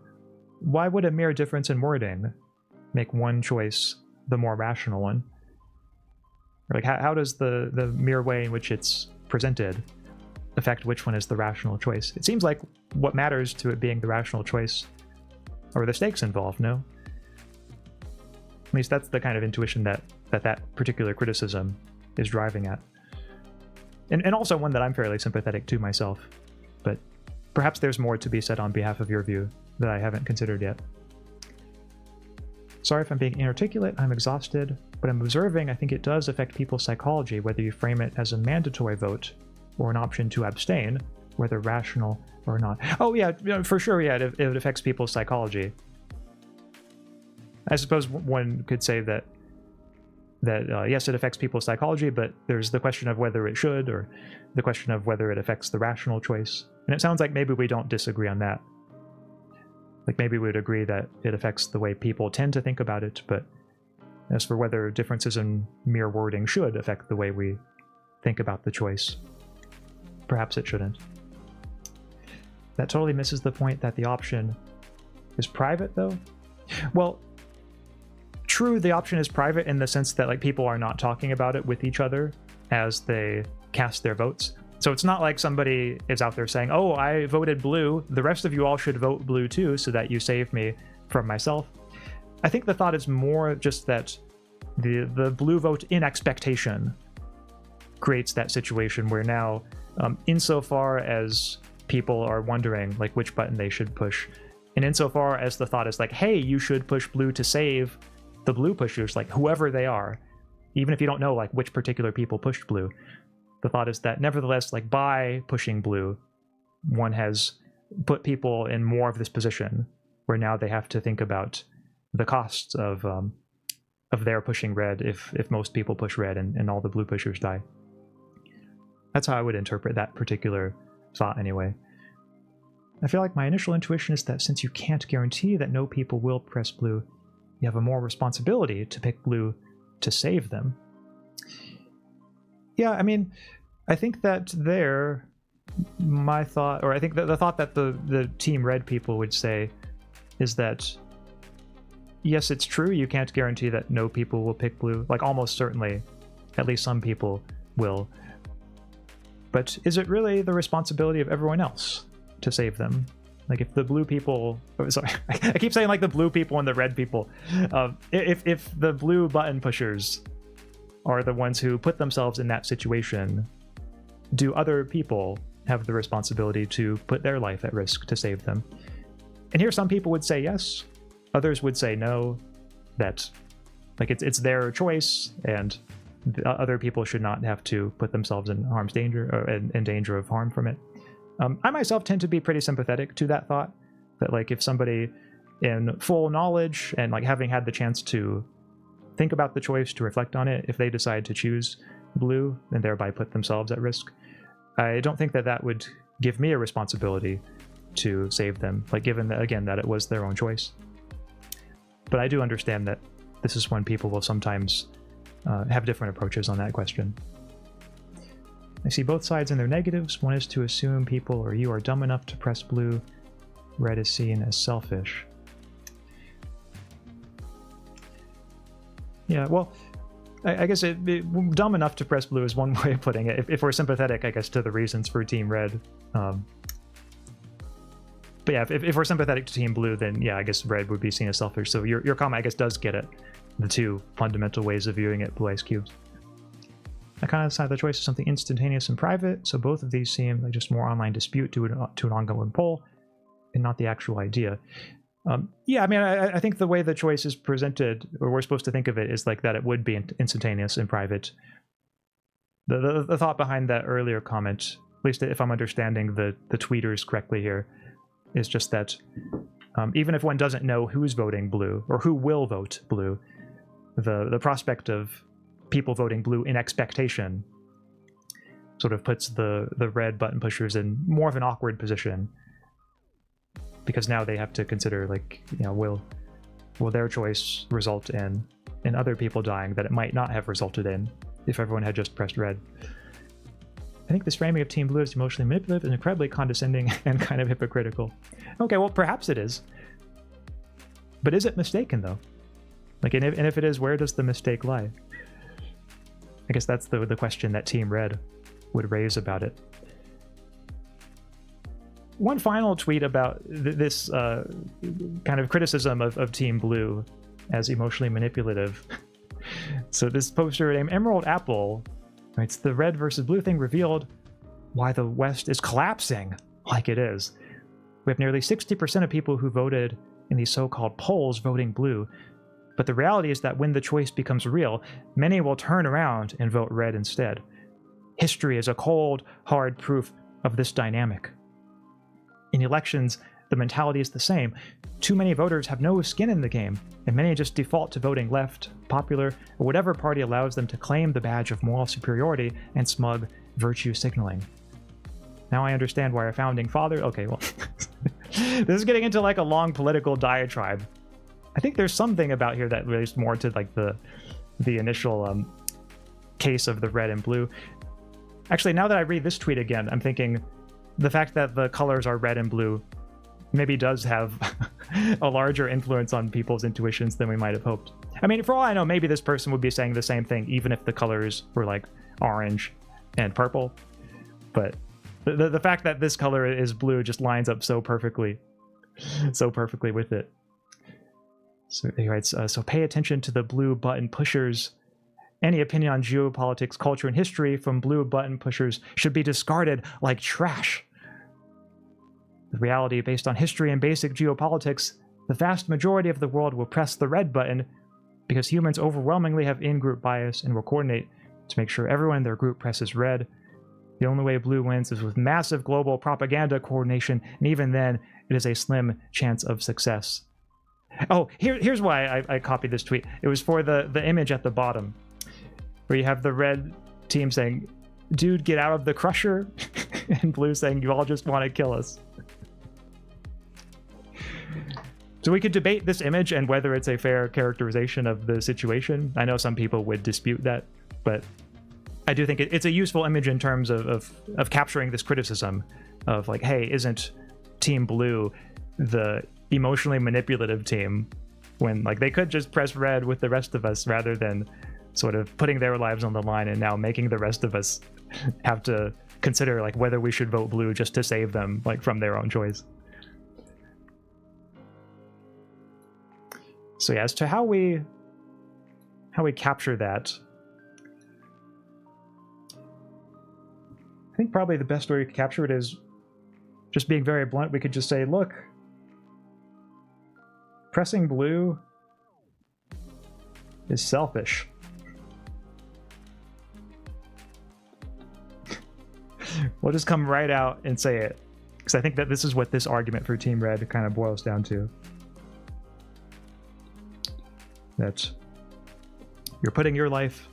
why would a mere difference in wording make one choice the more rational one? Like, how does the mere way in which it's presented affect which one is the rational choice? It seems like what matters to it being the rational choice are the stakes involved, no? At least that's the kind of intuition that particular criticism is driving at. And also one that I'm fairly sympathetic to myself. But perhaps there's more to be said on behalf of your view that I haven't considered yet. "Sorry if I'm being inarticulate, I'm exhausted, but I'm observing I think it does affect people's psychology whether you frame it as a mandatory vote or an option to abstain, whether rational or not." Oh yeah, for sure, yeah, it affects people's psychology. I suppose one could say that yes, it affects people's psychology, but there's the question of whether it should, or the question of whether it affects the rational choice. And it sounds like maybe we don't disagree on that. Like, maybe we would agree that it affects the way people tend to think about it, but as for whether differences in mere wording should affect the way we think about the choice, perhaps it shouldn't. That totally misses the point that the option is private, though. Well, true, the option is private in the sense that, like, people are not talking about it with each other as they cast their votes. So it's not like somebody is out there saying, "Oh, I voted blue, the rest of you all should vote blue too so that you save me from myself." I think the thought is more just that the blue vote in expectation creates that situation where now, insofar as people are wondering like which button they should push, and insofar as the thought is like, "Hey, you should push blue to save the blue pushers," like whoever they are, even if you don't know like which particular people pushed blue, the thought is that nevertheless, like, by pushing blue, one has put people in more of this position where now they have to think about the costs of their pushing red if most people push red and all the blue pushers die. That's how I would interpret that particular thought anyway. I feel like my initial intuition is that since you can't guarantee that no people will press blue, you have a more responsibility to pick blue to save them. Yeah, I mean, I think that my thought, or I think that the thought that the Team Red people would say is that, yes, it's true, you can't guarantee that no people will pick blue. Like, almost certainly, at least some people will. But is it really the responsibility of everyone else to save them? Like, if the blue people... Oh, sorry, I keep saying, like, the blue people and the red people. If the blue button pushers are the ones who put themselves in that situation, do other people have the responsibility to put their life at risk to save them. And here some people would say yes, others would say no, that like it's their choice, and other people should not have to put themselves in harm's danger, or in danger of harm from it. I myself tend to be pretty sympathetic to that thought, that like if somebody in full knowledge and like having had the chance to think about the choice, to reflect on it, if they decide to choose blue and thereby put themselves at risk, I don't think that that would give me a responsibility to save them, like given that, again, that it was their own choice. But I do understand that this is when people will sometimes have different approaches on that question. I see both sides in their negatives. One is to assume people or you are dumb enough to press blue. Red is seen as selfish. Yeah, well, I guess dumb enough to press blue is one way of putting it. If we're sympathetic, I guess, to the reasons for Team Red. But yeah, if we're sympathetic to Team Blue, then yeah, I guess Red would be seen as selfish. So your comment, I guess, does get at the two fundamental ways of viewing it, Blue Ice Cubes. I kind of decided the choice of something instantaneous and private, so both of these seem like just more online dispute to an ongoing poll, and not the actual idea. Yeah, I mean, I think the way the choice is presented, or we're supposed to think of it, is like that it would be instantaneous and private. The thought behind that earlier comment, at least if I'm understanding the tweeters correctly here, is just that even if one doesn't know who's voting blue, or who will vote blue, the prospect of people voting blue in expectation sort of puts the red button pushers in more of an awkward position, because now they have to consider, like, you know, will their choice result in other people dying that it might not have resulted in if everyone had just pressed red. I think this framing of Team Blue is emotionally manipulative and incredibly condescending and kind of hypocritical. Okay, well, perhaps it is. But is it mistaken, though? Like, and if it is, where does the mistake lie? I guess that's the question that Team Red would raise about it. One final tweet about this kind of criticism of Team Blue as emotionally manipulative. So this poster named Emerald Apple writes, the red versus blue thing revealed why the West is collapsing like it is. We have nearly 60% of people who voted in these so-called polls voting blue, but the reality is that when the choice becomes real, many will turn around and vote red instead. History is a cold, hard proof of this dynamic. In elections, the mentality is the same. Too many voters have no skin in the game, and many just default to voting left, popular, or whatever party allows them to claim the badge of moral superiority and smug virtue signaling. Now I understand why our founding father... Okay, well... This is getting into like a long political diatribe. I think there's something about here that relates more to like the initial case of the red and blue. Actually, now that I read this tweet again, I'm thinking the fact that the colors are red and blue maybe does have a larger influence on people's intuitions than we might have hoped. I mean, for all I know, maybe this person would be saying the same thing even if the colors were like orange and purple. But the fact that this color is blue just lines up so perfectly with it. So he writes, so pay attention to the blue button pushers. Any opinion on geopolitics, culture, and history from blue button pushers should be discarded like trash. The reality based on history and basic geopolitics, the vast majority of the world will press the red button because humans overwhelmingly have in-group bias and will coordinate to make sure everyone in their group presses red. The only way blue wins is with massive global propaganda coordination, and even then, it is a slim chance of success. Oh, here's why I copied this tweet. It was for the image at the bottom, where you have the red team saying, dude, get out of the crusher, and blue saying, you all just want to kill us. So we could debate this image and whether it's a fair characterization of the situation. I know some people would dispute that, but I do think it's a useful image in terms of capturing this criticism of like, hey, isn't Team Blue the emotionally manipulative team when like they could just press red with the rest of us rather than sort of putting their lives on the line and now making the rest of us have to consider like whether we should vote blue just to save them like from their own choice. So yeah, as to how we capture that, I think probably the best way to capture it is just being very blunt. We could just say, look, pressing blue is selfish. We'll just come right out and say it, because I think that this is what this argument for Team Red kind of boils down to. That you're putting your life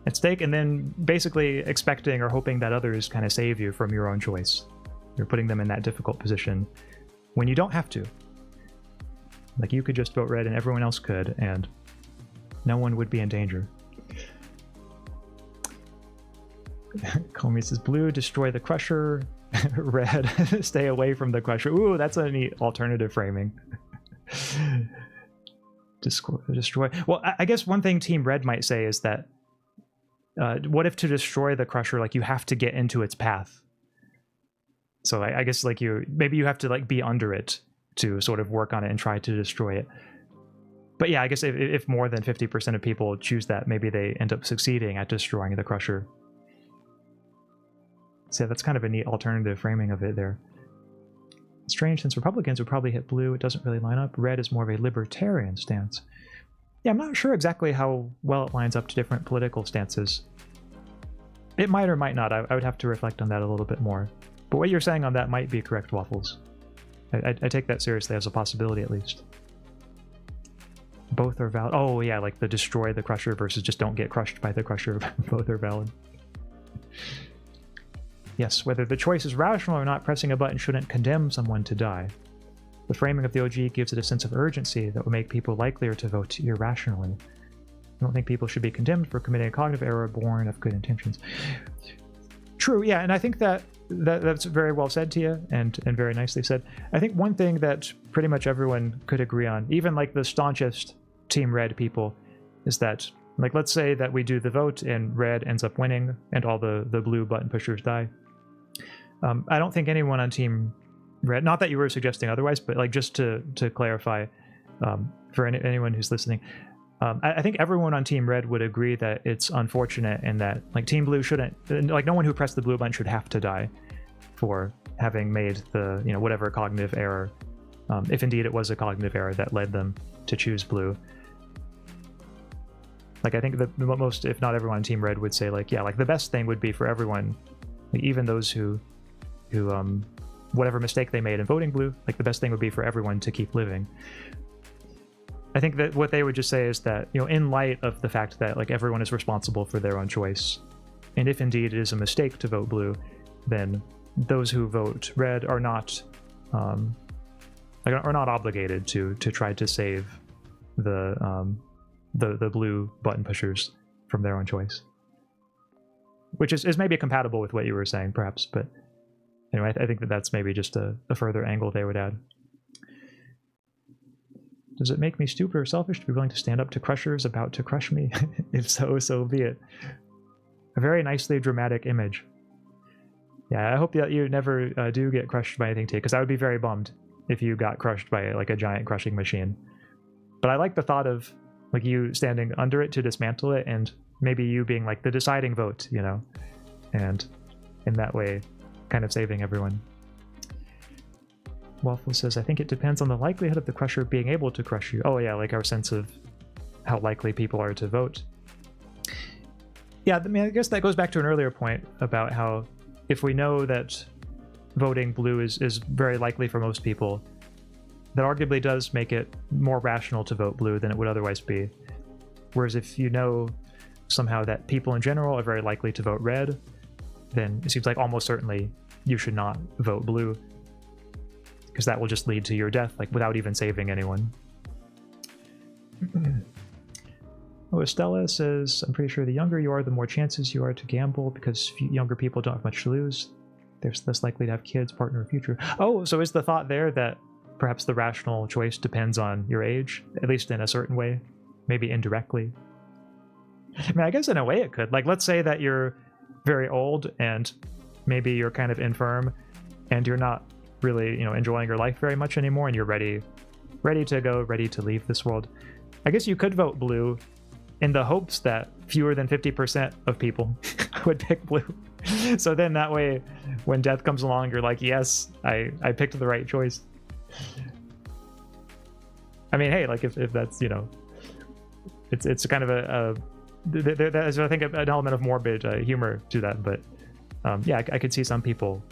at stake and then basically expecting or hoping that others kind of save you from your own choice. You're putting them in that difficult position when you don't have to. Like, you could just vote red and everyone else could, and no one would be in danger. Comey says, blue, destroy the crusher. Red, stay away from the crusher. Ooh, that's a neat alternative framing. Destroy. Well, I guess one thing Team Red might say is that, what if to destroy the crusher, like, you have to get into its path? So I guess, like, maybe you have to, like, be under it to sort of work on it and try to destroy it. But yeah, I guess if more than 50% of people choose that, maybe they end up succeeding at destroying the crusher. So that's kind of a neat alternative framing of it there. Strange, since Republicans would probably hit blue, it doesn't really line up. Red is more of a libertarian stance. Yeah, I'm not sure exactly how well it lines up to different political stances. It might or might not. I would have to reflect on that a little bit more. But what you're saying on that might be correct, Waffles. I take that seriously as a possibility, at least. Both are valid. Oh, yeah, like the destroy the crusher versus just don't get crushed by the crusher. Both are valid. Yes, whether the choice is rational or not, pressing a button shouldn't condemn someone to die. The framing of the OG gives it a sense of urgency that will make people likelier to vote irrationally. I don't think people should be condemned for committing a cognitive error born of good intentions. True, yeah, and I think that's very well said, Tia, and very nicely said. I think one thing that pretty much everyone could agree on, even like the staunchest Team Red people, is that, like, let's say that we do the vote and Red ends up winning and all the blue button pushers die. I don't think anyone on Team Red, not that you were suggesting otherwise, but like just to clarify for anyone who's listening, I think everyone on Team Red would agree that it's unfortunate and that, like, Team Blue shouldn't, like, no one who pressed the blue button should have to die for having made the, you know, whatever cognitive error, if indeed it was a cognitive error that led them to choose blue. Like, I think the most, if not everyone on Team Red would say, like, yeah, like, the best thing would be for everyone, like, even those who whatever mistake they made in voting blue, like, the best thing would be for everyone to keep living. I think that what they would just say is that, you know, in light of the fact that, like, everyone is responsible for their own choice, and if indeed it is a mistake to vote blue, then those who vote red are not obligated to try to save the blue button pushers from their own choice, which is maybe compatible with what you were saying, perhaps. But anyway, I think that's maybe just a further angle they would add. Does it make me stupid or selfish to be willing to stand up to crushers about to crush me? If so, so be it. A very nicely dramatic image. Yeah, I hope that you never do get crushed by anything, too, because I would be very bummed if you got crushed by, like, a giant crushing machine. But I like the thought of, like, you standing under it to dismantle it, and maybe you being, like, the deciding vote, you know, and in that way kind of saving everyone. Waffle says, I think it depends on the likelihood of the crusher being able to crush you. Oh yeah, like our sense of how likely people are to vote. Yeah, I mean, I guess that goes back to an earlier point about how if we know that voting blue is very likely for most people, that arguably does make it more rational to vote blue than it would otherwise be. Whereas if you know somehow that people in general are very likely to vote red, then it seems like almost certainly you should not vote blue, because that will just lead to your death, like, without even saving anyone. Oh, Estella says, I'm pretty sure the younger you are, the more chances you are to gamble, because younger people don't have much to lose. They're less likely to have kids, partner, or future. Oh, so is the thought there that perhaps the rational choice depends on your age, at least in a certain way, maybe indirectly? I mean, I guess in a way it could. Like, let's say that you're very old and maybe you're kind of infirm and you're not really, you know, enjoying your life very much anymore, and you're ready to go, ready to leave this world. I guess you could vote blue in the hopes that fewer than 50% of people would pick blue, So then that way, when death comes along, you're like, yes, I picked the right choice. I mean, hey, like if that's, you know, it's kind of there's, I think, an element of morbid humor to that, but yeah, I could see some people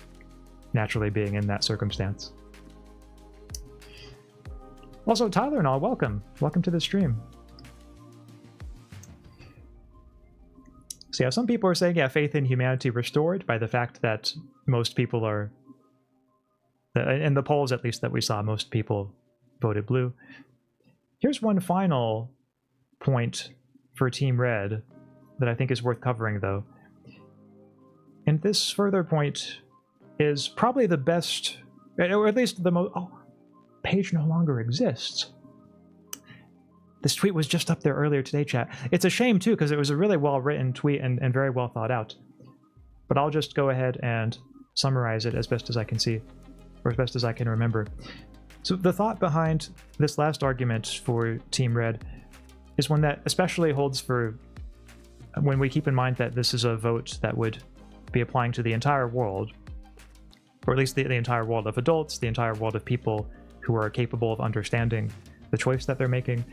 naturally being in that circumstance. Also, Tyler and all, welcome to the stream. So yeah, some people are saying, yeah, faith in humanity restored by the fact that most people are, in the polls at least that we saw, most people voted blue. Here's one final point for Team Red that I think is worth covering, though. And this further point is probably the best, or at least the most... Oh, page no longer exists. This tweet was just up there earlier today, chat. It's a shame, too, because it was a really well-written tweet and very well thought out. But I'll just go ahead and summarize it as best as I can see, or as best as I can remember. So the thought behind this last argument for Team Red is one that especially holds for when we keep in mind that this is a vote that would be applying to the entire world, or at least the entire world of adults, the entire world of people who are capable of understanding the choice that they're making.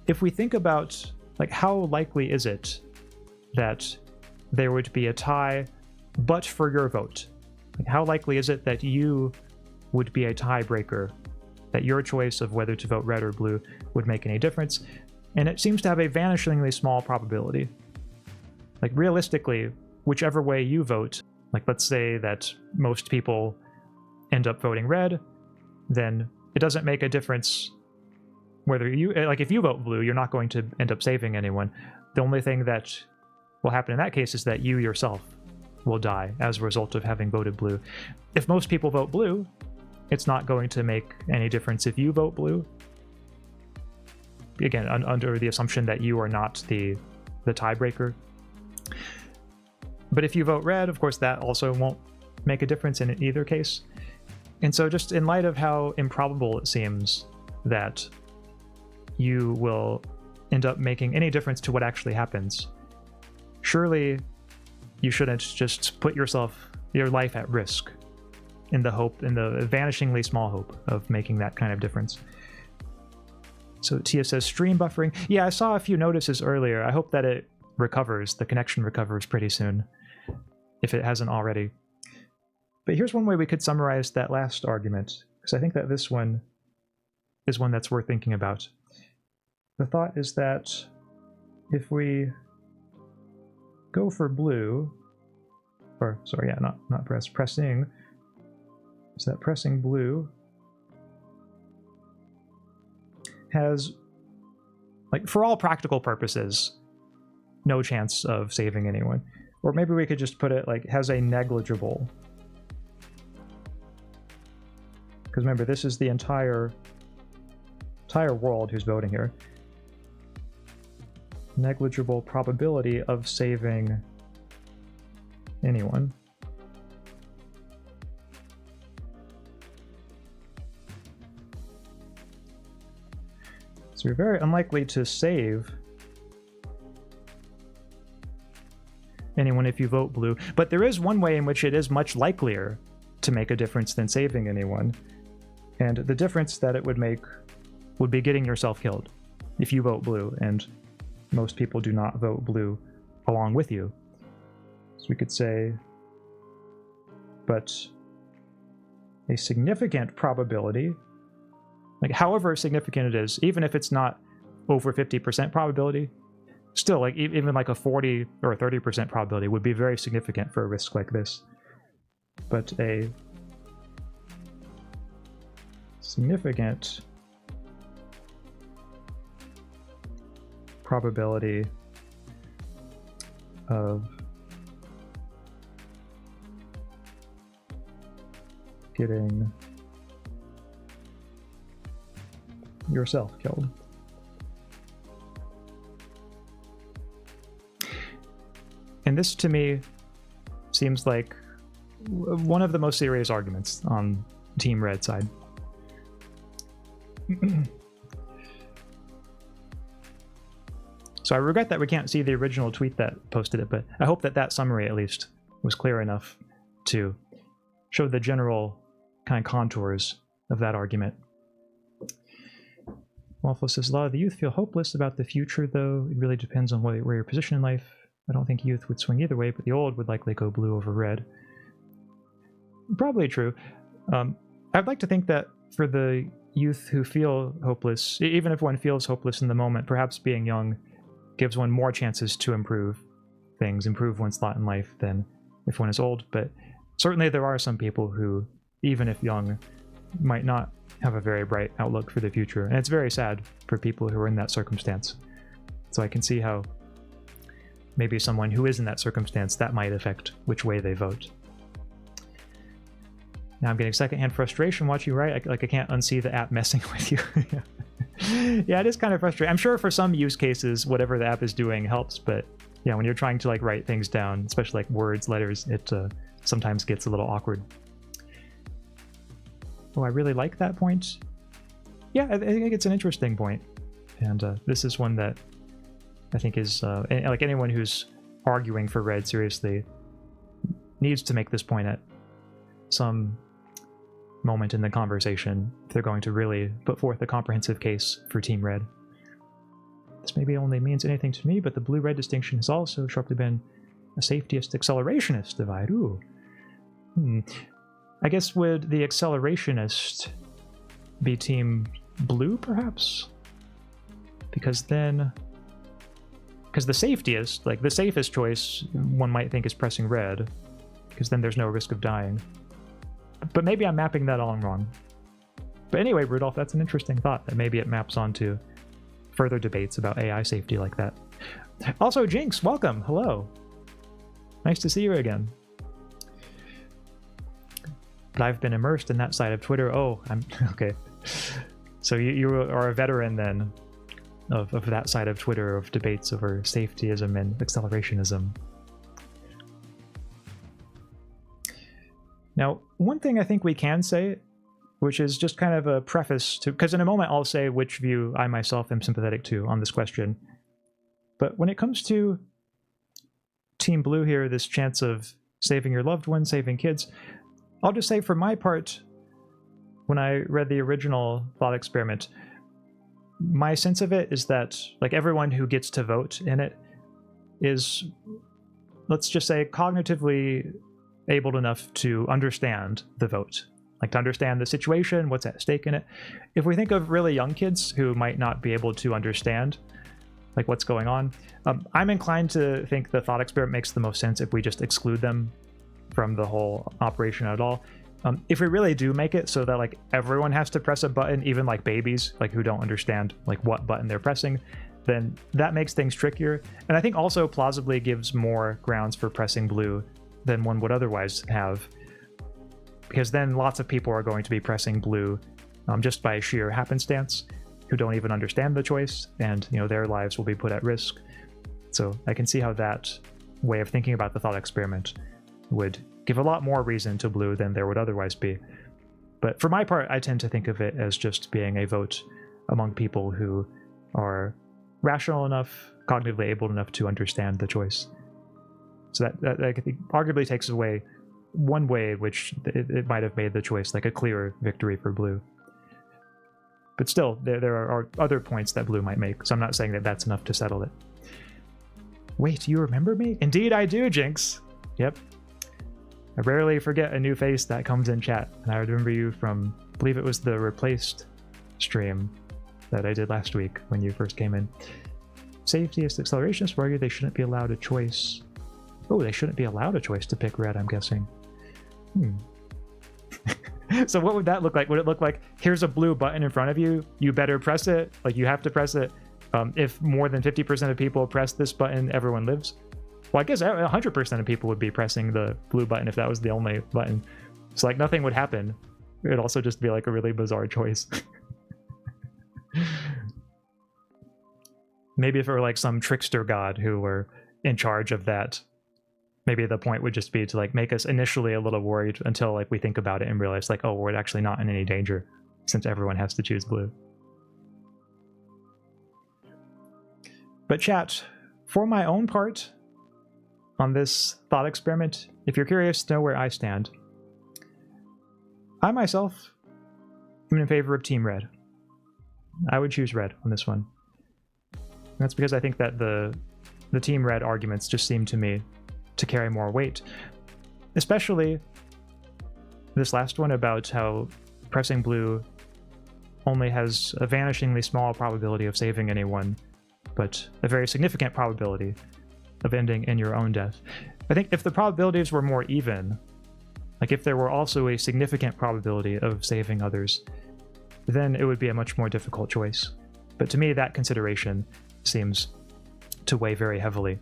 If we think about, like, how likely is it that there would be a tie but for your vote? Like, how likely is it that you would be a tiebreaker, that your choice of whether to vote red or blue would make any difference? And it seems to have a vanishingly small probability. Like, realistically, whichever way you vote, like, let's say that most people end up voting red, then it doesn't make a difference whether you, like, if you vote blue, you're not going to end up saving anyone. The only thing that will happen in that case is that you yourself will die as a result of having voted blue. If most people vote blue, it's not going to make any difference if you vote blue. Again, under the assumption that you are not the tiebreaker. But if you vote red, of course, that also won't make a difference in either case. And so just in light of how improbable it seems that you will end up making any difference to what actually happens, surely you shouldn't just put your life at risk in the vanishingly small hope of making that kind of difference. So Tia says stream buffering. Yeah, I saw a few notices earlier. I hope that it recovers, the connection recovers pretty soon, if it hasn't already. But here's one way we could summarize that last argument, because I think that this one is one that's worth thinking about. The thought is that if we go for blue, or sorry, yeah, not pressing, so that pressing blue has, like, for all practical purposes, no chance of saving anyone. Or maybe we could just put it like has a negligible, because remember, this is the entire world who's voting here. Negligible probability of saving anyone. So you're very unlikely to save anyone if you vote blue, but there is one way in which it is much likelier to make a difference than saving anyone, and the difference that it would make would be getting yourself killed if you vote blue, and most people do not vote blue along with you. So we could say, but a significant probability, like however significant it is, even if it's not over 50% probability, still, like even like a 40 or a 30% probability would be very significant for a risk like this. But a significant probability of getting yourself killed. And this, to me, seems like one of the most serious arguments on Team Red side. So I regret that we can't see the original tweet that posted it, but I hope that that summary at least was clear enough to show the general kind of contours of that argument. Waffle says, a lot of the youth feel hopeless about the future, though. It really depends on where your position in life. I don't think youth would swing either way, but the old would likely go blue over red. Probably true. I'd like to think that for the youth who feel hopeless, even if one feels hopeless in the moment, perhaps being young gives one more chances to improve things, improve one's lot in life than if one is old. But certainly there are some people who, even if young, might not have a very bright outlook for the future. And it's very sad for people who are in that circumstance. So I can see how maybe someone who is in that circumstance, that might affect which way they vote. Now I'm getting secondhand frustration watching you write. I can't unsee the app messing with you. Yeah, it is kind of frustrating. I'm sure for some use cases, whatever the app is doing helps, but yeah, when you're trying to like write things down, especially like words, letters, it sometimes gets a little awkward. Oh, I really like that point. Yeah, I think it's an interesting point. And this is one that I think is, like anyone who's arguing for red seriously needs to make this point at some moment in the conversation if they're going to really put forth a comprehensive case for Team Red. This maybe only means anything to me, but the blue-red distinction has also sharply been a safetyist accelerationist divide. Ooh. I guess would the accelerationist be Team Blue, perhaps? Because the safetyist, like the safest choice, one might think is pressing red, because then there's no risk of dying. But maybe I'm mapping that all wrong. But anyway, Rudolph, that's an interesting thought, that maybe it maps onto further debates about AI safety like that. Also, Jinx, welcome. Hello. Nice to see you again. But I've been immersed in that side of Twitter. Oh, I'm okay. So you are a veteran then of that side of Twitter, of debates over safetyism and accelerationism. Now, one thing I think we can say, which is just kind of a preface to, because in a moment I'll say which view I myself am sympathetic to on this question. But when it comes to Team Blue here, this chance of saving your loved ones, saving kids, I'll just say for my part, when I read the original thought experiment, my sense of it is that like everyone who gets to vote in it is, let's just say, cognitively able enough to understand the vote, like to understand the situation, what's at stake in it. If we think of really young kids who might not be able to understand like what's going on, I'm inclined to think the thought experiment makes the most sense if we just exclude them from the whole operation at all. If we really do make it so that like everyone has to press a button, even like babies, like who don't understand like what button they're pressing, then that makes things trickier. And I think also plausibly gives more grounds for pressing blue than one would otherwise have, because then lots of people are going to be pressing blue just by sheer happenstance, who don't even understand the choice, and you know their lives will be put at risk. So I can see how that way of thinking about the thought experiment would give a lot more reason to blue than there would otherwise be. But for my part, I tend to think of it as just being a vote among people who are rational enough, cognitively able enough to understand the choice. So that I think arguably takes away one way in which it might have made the choice like a clear victory for blue. But still, there are other points that blue might make, so I'm not saying that that's enough to settle it. Wait, you remember me? Indeed I do, Jinx. Yep. I rarely forget a new face that comes in chat, and I remember you from, I believe it was the Replaced stream that I did last week when you first came in. Safetyist accelerationists argue they shouldn't be allowed a choice. Oh, they shouldn't be allowed a choice to pick red, I'm guessing. So what would that look like? Would it look like, here's a blue button in front of you, you better press it, like you have to press it. If more than 50% of people press this button, everyone lives? Well, I guess 100% of people would be pressing the blue button if that was the only button. So like nothing would happen. It would also just be like a really bizarre choice. Maybe if it were like some trickster god who were in charge of that, maybe the point would just be to like make us initially a little worried until like we think about it and realize like, oh, we're actually not in any danger since everyone has to choose blue. But chat, for my own part, on this thought experiment, if you're curious to know where I stand, I myself am in favor of Team Red. I would choose Red on this one. And that's because I think that the Team Red arguments just seem to me to carry more weight. Especially this last one about how pressing blue only has a vanishingly small probability of saving anyone, but a very significant probability of ending in your own death. I think if the probabilities were more even, like if there were also a significant probability of saving others, then it would be a much more difficult choice. But to me, that consideration seems to weigh very heavily.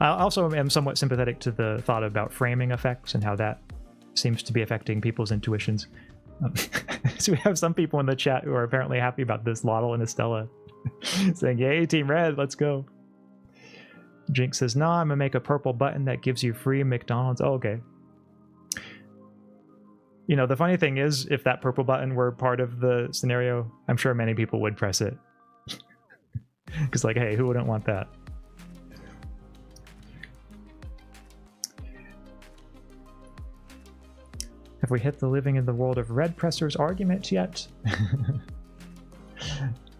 I also am somewhat sympathetic to the thought about framing effects and how that seems to be affecting people's intuitions. So we have some people in the chat who are apparently happy about this, Lottle and Estella, saying, yay, Team Red, let's go. Jinx says, nah, I'm gonna make a purple button that gives you free McDonald's. Oh, okay. You know, the funny thing is, if that purple button were part of the scenario, I'm sure many people would press it. Because, like, hey, who wouldn't want that? Have we hit the living in the world of red pressers argument yet? I'm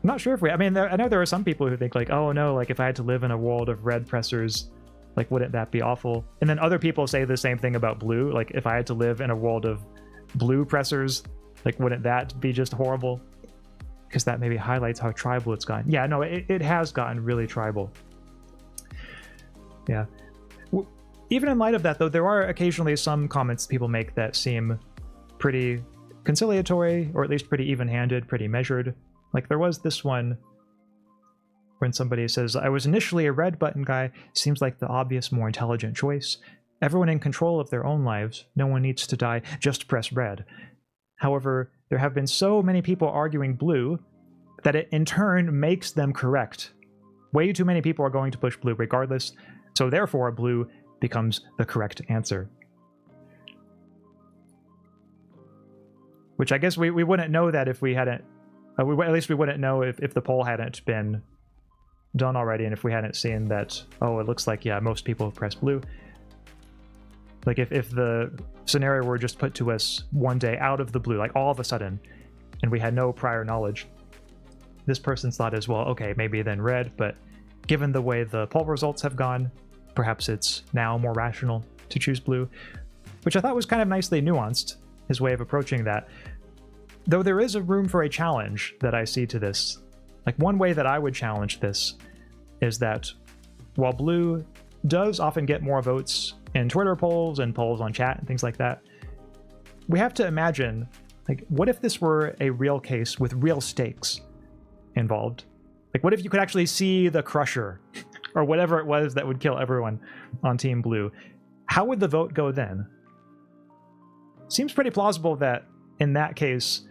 not sure if we... I mean, I know there are some people who think, like, oh no, like, if I had to live in a world of red pressers, like, wouldn't that be awful? And then other people say the same thing about blue. Like, if I had to live in a world of blue pressers, like, wouldn't that be just horrible? Because that maybe highlights how tribal it's gotten. Yeah, no, it has gotten really tribal. Yeah. Even in light of that, though, there are occasionally some comments people make that seem pretty conciliatory, or at least pretty even-handed, pretty measured. Like, there was this one when somebody says, I was initially a red button guy, seems like the obvious, more intelligent choice. Everyone in control of their own lives, no one needs to die, just press red. However, there have been so many people arguing blue that it in turn makes them correct. Way too many people are going to push blue regardless, so therefore blue becomes the correct answer. Which I guess we wouldn't know that if we hadn't... at least we wouldn't know if the poll hadn't been done already, and if we hadn't seen that, oh, it looks like, yeah, most people press blue. Like, if the scenario were just put to us one day out of the blue, like all of a sudden, and we had no prior knowledge, this person's thought is, well, okay, maybe then red, but given the way the poll results have gone, perhaps it's now more rational to choose blue, which I thought was kind of nicely nuanced, his way of approaching that. Though there is a room for a challenge that I see to this. Like, one way that I would challenge this is that while blue does often get more votes in Twitter polls and polls on chat and things like that, we have to imagine, like, what if this were a real case with real stakes involved? Like, what if you could actually see the Crusher or whatever it was that would kill everyone on Team Blue? How would the vote go then? Seems pretty plausible that in that case,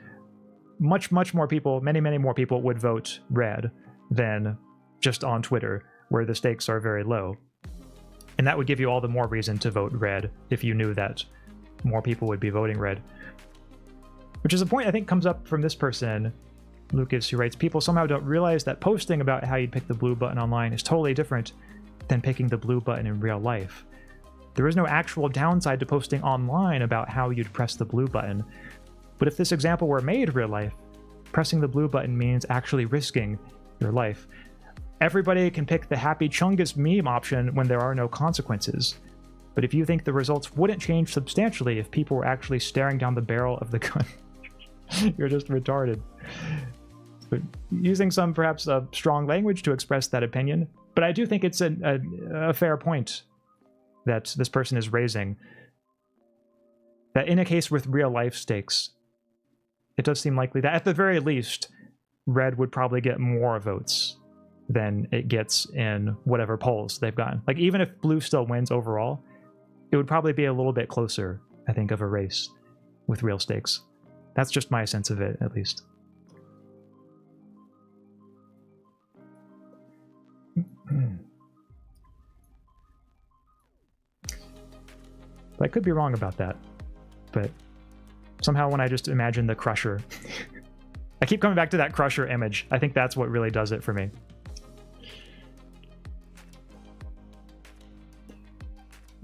much more people, many more people would vote red than just on Twitter, where the stakes are very low. And that would give you all the more reason to vote red if you knew that more people would be voting red. Which is a point I think comes up from this person, Lucas, who writes, people somehow don't realize that posting about how you'd pick the blue button online is totally different than picking the blue button in real life. There is no actual downside to posting online about how you'd press the blue button. But if this example were made real life, pressing the blue button means actually risking your life. Everybody can pick the happy Chungus meme option when there are no consequences. But if you think the results wouldn't change substantially if people were actually staring down the barrel of the gun, you're just retarded. But using some perhaps strong language to express that opinion, but I do think it's a fair point that this person is raising. That in a case with real life stakes, it does seem likely that at the very least, red would probably get more votes than it gets in whatever polls they've gotten. Like, even if blue still wins overall, it would probably be a little bit closer, I think, of a race with real stakes. That's just my sense of it, at least. But I could be wrong about that. But somehow when I just imagine the Crusher, I keep coming back to that Crusher image. I think that's what really does it for me.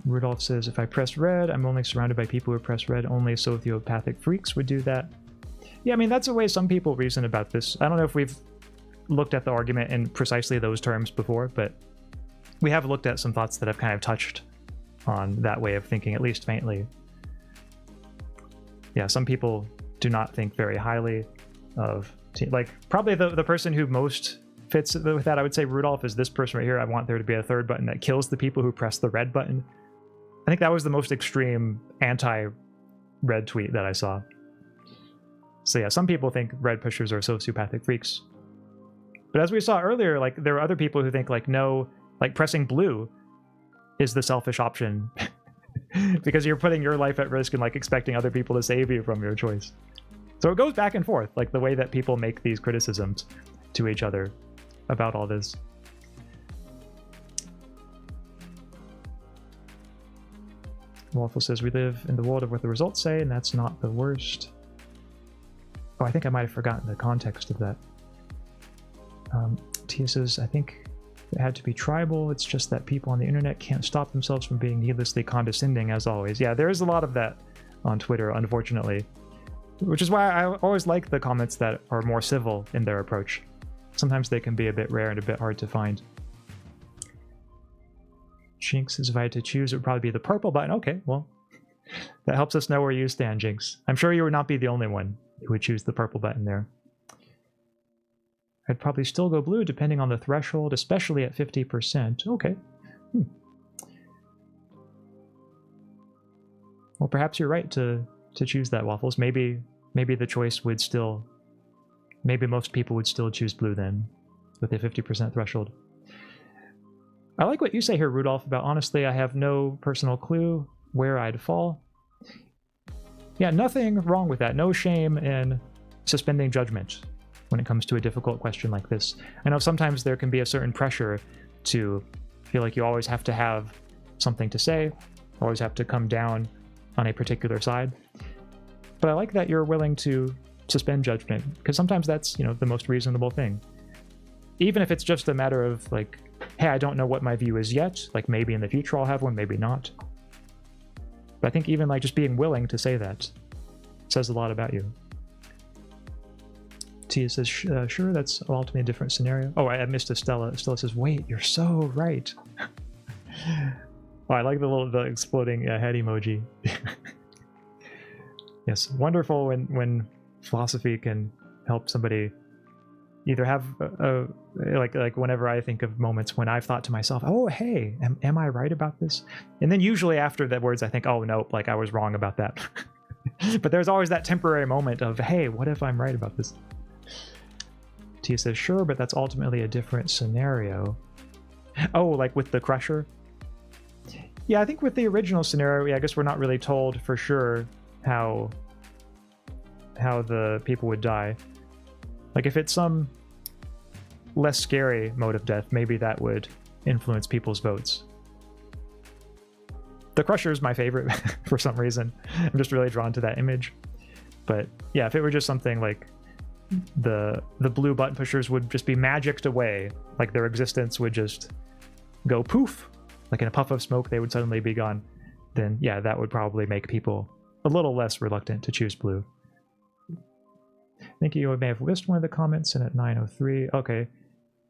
Rudolph says, if I press red, I'm only surrounded by people who press red. Only sociopathic freaks would do that. Yeah, I mean, that's the way some people reason about this. I don't know if we've looked at the argument in precisely those terms before, but we have looked at some thoughts that have kind of touched on that way of thinking, at least faintly. Yeah, some people do not think very highly of... Like, probably the person who most fits with that, I would say Rudolph, is this person right here. I want there to be a third button that kills the people who press the red button. I think that was the most extreme anti-red tweet that I saw. So yeah, some people think red pushers are sociopathic freaks. But as we saw earlier, like, there are other people who think, like, no, like, pressing blue is the selfish option because you're putting your life at risk and, like, expecting other people to save you from your choice. So it goes back and forth, like, the way that people make these criticisms to each other about all this. Waffle says, we live in the world of what the results say, and that's not the worst. Oh, I think I might have forgotten the context of that. Tia says, I think it had to be tribal. It's just that people on the internet can't stop themselves from being needlessly condescending, as always. Yeah, there is a lot of that on Twitter, unfortunately. Which is why I always like the comments that are more civil in their approach. Sometimes they can be a bit rare and a bit hard to find. Jinx says, if I had to choose, it would probably be the purple button. Okay, well, that helps us know where you stand, Jinx. I'm sure you would not be the only one who would choose the purple button there. I'd probably still go blue depending on the threshold, especially at 50%. Okay. Well, perhaps you're right to choose that, Waffles. Maybe the choice would still... Maybe most people would still choose blue then, with a 50% threshold. I like what you say here, Rudolph, about honestly, I have no personal clue where I'd fall. Yeah, nothing wrong with that. No shame in suspending judgment when it comes to a difficult question like this. I know sometimes there can be a certain pressure to feel like you always have to have something to say, always have to come down on a particular side. But I like that you're willing to suspend judgment, because sometimes that's, you know, the most reasonable thing. Even if it's just a matter of, like, hey, I don't know what my view is yet, like, maybe in the future I'll have one, maybe not. But I think even, like, just being willing to say that says a lot about you. Tia says, sure, that's ultimately a different scenario. Oh, I missed a Stella. Stella says, wait, you're so right. Oh, I like the exploding head emoji. Yes, wonderful when philosophy can help somebody either have like whenever I think of moments when I've thought to myself, oh, hey, am I right about this? And then usually after that words, I think, oh, nope, like I was wrong about that. But there's always that temporary moment of, hey, what if I'm right about this? Tia says, sure, but that's ultimately a different scenario. Oh, like with the Crusher? Yeah, I think with the original scenario, yeah, I guess we're not really told for sure how the people would die. Like if it's some less scary mode of death, maybe that would influence people's votes. The Crusher is my favorite for some reason. I'm just really drawn to that image. But yeah, if it were just something like the blue button pushers would just be magicked away, like their existence would just go poof, like in a puff of smoke they would suddenly be gone, then yeah, that would probably make people a little less reluctant to choose blue. I think you may have missed one of the comments in at 9:03. Okay.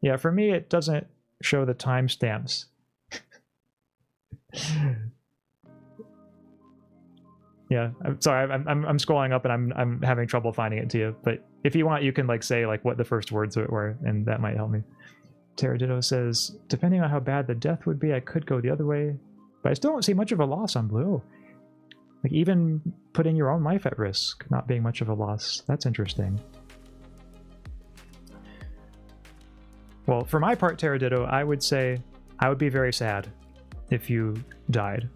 Yeah, for me it doesn't show the timestamps. Yeah, I'm sorry, I'm scrolling up and I'm having trouble finding it to you, but if you want you can like say like what the first words were, and that might help me. Terraditto says, depending on how bad the death would be, I could go the other way, but I still don't see much of a loss on blue. Like even putting your own life at risk not being much of a loss. That's interesting. Well, for my part, Terraditto, I would say I would be very sad if you died.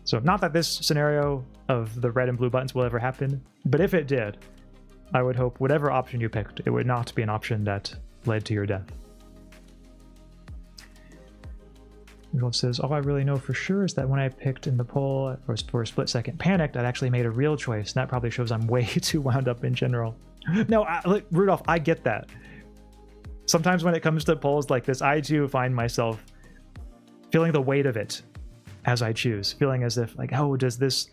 So not that this scenario of the red and blue buttons will ever happen, but if it did, I would hope whatever option you picked, it would not be an option that led to your death. Rudolph says, all I really know for sure is that when I picked in the poll or for a split second panicked, I'd actually made a real choice, and that probably shows I'm way too wound up in general. No, look, Rudolph, I get that. Sometimes when it comes to polls like this, I too find myself feeling the weight of it as I choose, feeling as if like, oh, does this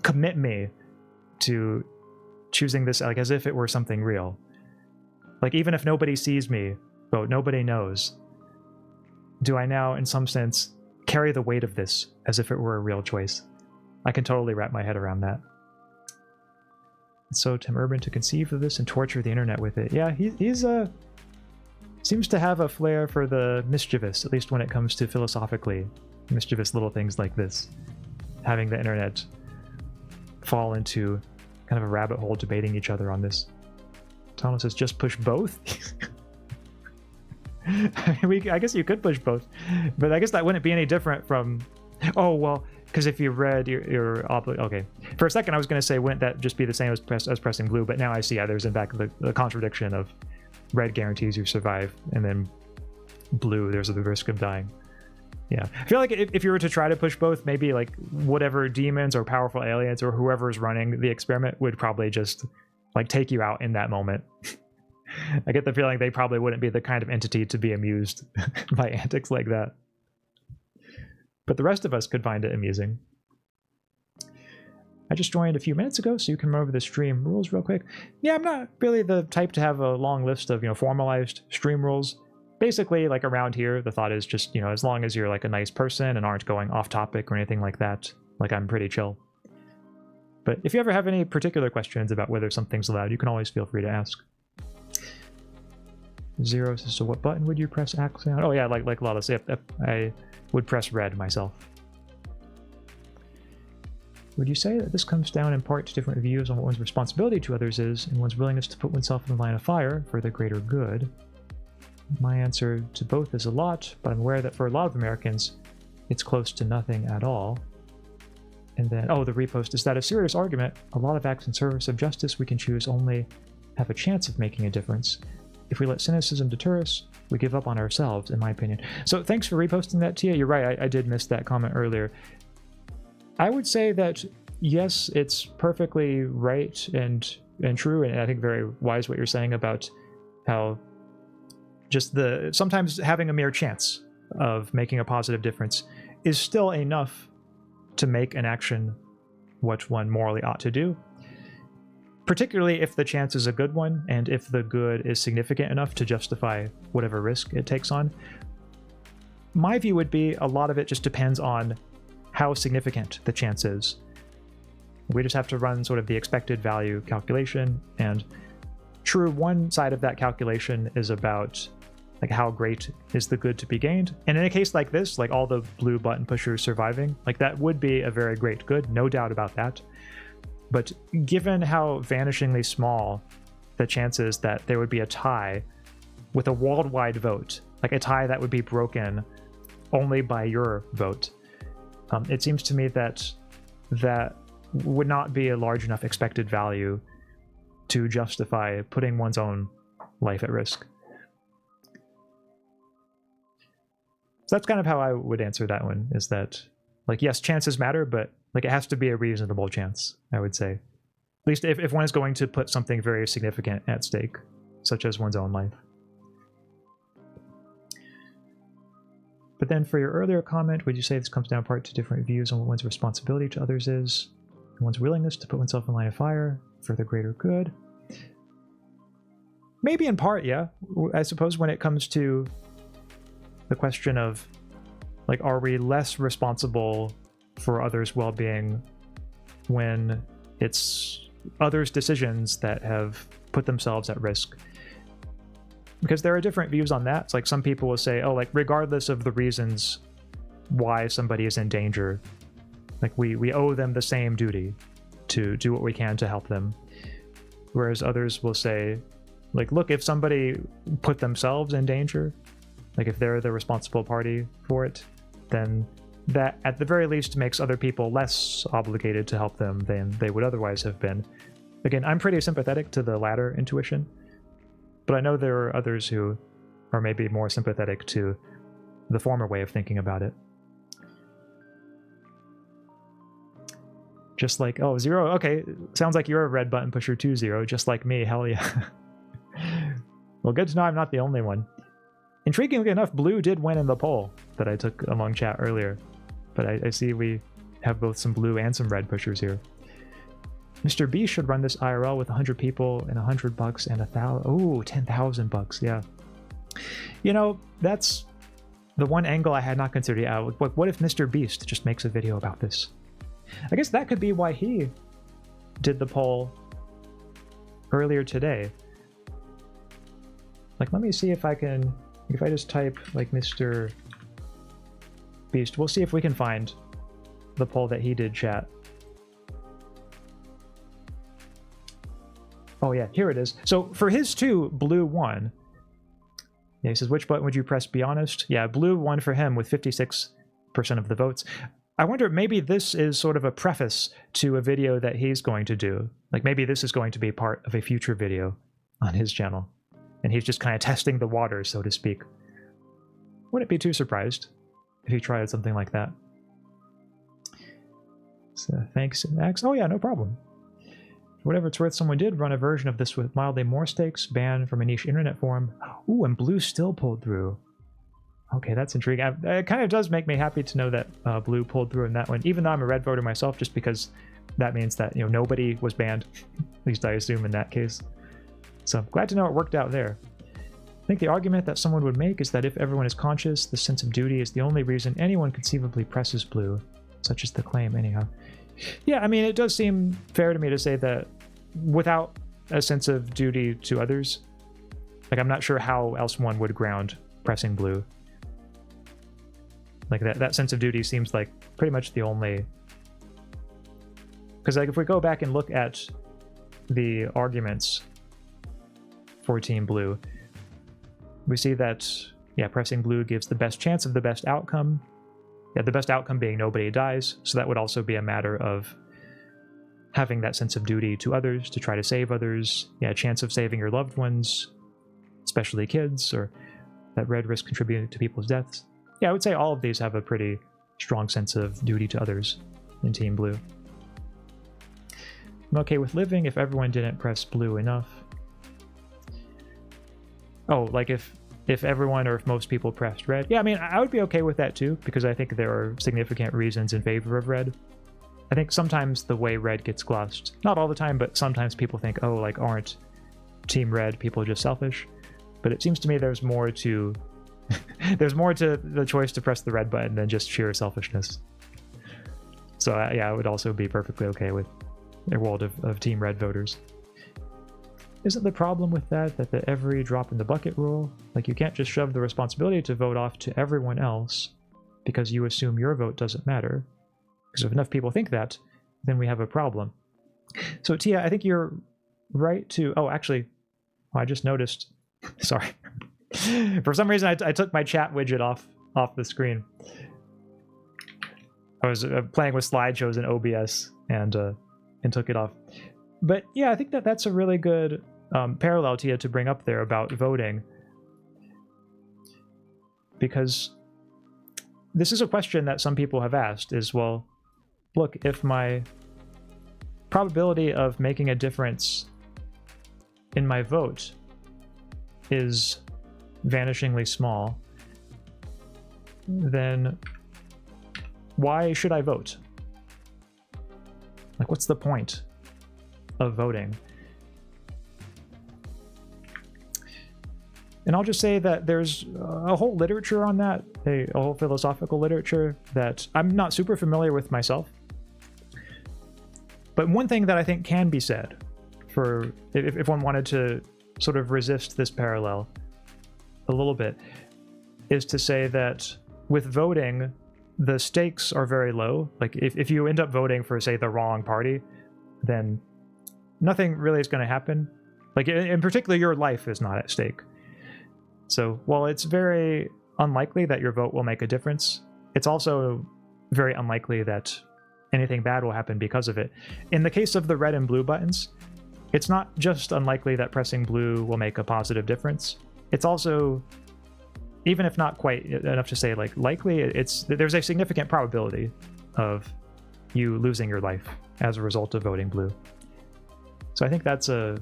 commit me to choosing this, like as if it were something real? Like even if nobody sees me, but nobody knows, do I now in some sense carry the weight of this as if it were a real choice? I can totally wrap my head around that. It's so Tim Urban to conceive of this and torture the internet with it. Yeah, he's seems to have a flair for the mischievous, at least when it comes to philosophically mischievous little things like this. Having the internet fall into kind of a rabbit hole debating each other on this. Thomas says, just push both? I mean, I guess you could push both, but I guess that wouldn't be any different from... Oh, well, because if you read your okay. For a second, I was going to say, wouldn't that just be the same as pressing blue? But now I see, yeah, there's in fact the contradiction of red guarantees you survive, and then blue, there's the risk of dying. Yeah, I feel like if you were to try to push both, maybe like whatever demons or powerful aliens or whoever's running the experiment would probably just like take you out in that moment. I get the feeling they probably wouldn't be the kind of entity to be amused by antics like that. But the rest of us could find it amusing. I just joined a few minutes ago, so you can run over the stream rules real quick. Yeah, I'm not really the type to have a long list of, formalized stream rules. Basically, like around here, the thought is just, as long as you're like a nice person and aren't going off topic or anything like that, like I'm pretty chill. But if you ever have any particular questions about whether something's allowed, you can always feel free to ask. Zero says, so what button would you press, Axaeon? Oh yeah, like Lawless, I would press red myself. Would you say that this comes down in part to different views on what one's responsibility to others is and one's willingness to put oneself in the line of fire for the greater good? My answer to both is a lot, but I'm aware that for a lot of Americans, it's close to nothing at all. And then, oh, the repost, is that a serious argument? A lot of acts in service of justice we can choose only have a chance of making a difference. If we let cynicism deter us, we give up on ourselves, in my opinion. So thanks for reposting that, Tia. You're right, I did miss that comment earlier. I would say that, yes, it's perfectly right and true, and I think very wise what you're saying about how just sometimes having a mere chance of making a positive difference is still enough to make an action what one morally ought to do. Particularly if the chance is a good one, and if the good is significant enough to justify whatever risk it takes on. My view would be a lot of it just depends on how significant the chance is. We just have to run sort of the expected value calculation, and true, one side of that calculation is about like how great is the good to be gained. And in a case like this, like all the blue button pushers surviving, like that would be a very great good, no doubt about that. But given how vanishingly small the chances that there would be a tie with a worldwide vote, like a tie that would be broken only by your vote, it seems to me that that would not be a large enough expected value to justify putting one's own life at risk. So that's kind of how I would answer that one, is that, like, yes, chances matter, but like it has to be a reasonable chance, I would say. At least if one is going to put something very significant at stake, such as one's own life. But then for your earlier comment, would you say this comes down in part to different views on what one's responsibility to others is, and one's willingness to put oneself in line of fire for the greater good? Maybe in part, yeah. I suppose when it comes to the question of, like, are we less responsible for others' well-being when it's others' decisions that have put themselves at risk? Because there are different views on that. It's like some people will say, oh, like regardless of the reasons why somebody is in danger, like we owe them the same duty to do what we can to help them. Whereas others will say, like, look, if somebody put themselves in danger, like if they're the responsible party for it, then that at the very least makes other people less obligated to help them than they would otherwise have been. Again, I'm pretty sympathetic to the latter intuition, but I know there are others who are maybe more sympathetic to the former way of thinking about it. Just like, oh, Zero, okay, sounds like you're a red button pusher too, Zero, just like me, hell yeah. Well, good to know I'm not the only one. intriguingly enough, blue did win in the poll that I took among chat earlier. But I see we have both some blue and some red pushers here. Mr. B should run this IRL with 100 people and $100 and 1,000. Oh, 10,000 bucks. Yeah. You know, that's the one angle I had not considered. Yeah, what if Mr. Beast just makes a video about this? I guess that could be why he did the poll earlier today. Like, let me see if I can, if I just type like Mr. Beast, we'll see if we can find the poll that he did, chat. Oh yeah, here it is. So for his two, blue won. Yeah, he says, which button would you press, be honest? Yeah, blue won for him with 56% of the votes. I wonder, maybe this is sort of a preface to a video that he's going to do. Like, maybe this is going to be part of a future video on his channel. And he's just kind of testing the waters, so to speak. Wouldn't be too surprised if he tried something like that. So, thanks, Max. Oh yeah, no problem. For whatever it's worth, someone did run a version of this with mildly more stakes, banned from a niche internet forum. Ooh, and blue still pulled through. Okay, that's intriguing. It kind of does make me happy to know that blue pulled through in that one, even though I'm a red voter myself, just because that means that, you know, nobody was banned. At least I assume in that case. So I'm glad to know it worked out there. I think the argument that someone would make is that if everyone is conscious, the sense of duty is the only reason anyone conceivably presses blue. Such is the claim, anyhow. Yeah, I mean, it does seem fair to me to say that without a sense of duty to others, like, I'm not sure how else one would ground pressing blue. Like, that sense of duty seems like pretty much the only... Because, like, if we go back and look at the arguments for Team Blue, we see that, yeah, pressing blue gives the best chance of the best outcome. Yeah, the best outcome being nobody dies, so that would also be a matter of having that sense of duty to others, to try to save others, yeah, a chance of saving your loved ones, especially kids, or that red risk contributing to people's deaths. Yeah, I would say all of these have a pretty strong sense of duty to others in Team Blue. I'm okay with living if everyone didn't press blue enough. Oh, like if everyone or if most people pressed red. Yeah, I mean, I would be okay with that too, because I think there are significant reasons in favor of red. I think sometimes the way red gets glossed, not all the time, but sometimes people think, oh, like, aren't Team Red people just selfish? But it seems to me there's more to there's more to the choice to press the red button than just sheer selfishness. So yeah, I would also be perfectly okay with a world of Team Red voters. Isn't the problem with that the every drop in the bucket rule? Like, you can't just shove the responsibility to vote off to everyone else because you assume your vote doesn't matter. Because if enough people think that, then we have a problem. So Tia, I think you're right to... Oh, actually, I just noticed... Sorry. For some reason, I took my chat widget off the screen. I was playing with slideshows in OBS and took it off. But yeah, I think that's a really good parallel, Tia, to bring up there about voting. Because this is a question that some people have asked is, well, look, if my probability of making a difference in my vote is vanishingly small, then why should I vote? Like, what's the point of voting? And I'll just say that there's a whole literature on that, a whole philosophical literature that I'm not super familiar with myself. But one thing that I think can be said for if one wanted to sort of resist this parallel a little bit is to say that with voting, the stakes are very low. Like, if you end up voting for, say, the wrong party, then nothing really is going to happen. Like, in particular, your life is not at stake. So while it's very unlikely that your vote will make a difference, it's also very unlikely that anything bad will happen because of it. In the case of the red and blue buttons, it's not just unlikely that pressing blue will make a positive difference. It's also, even if not quite enough to say like likely, there's a significant probability of you losing your life as a result of voting blue. So I think that's a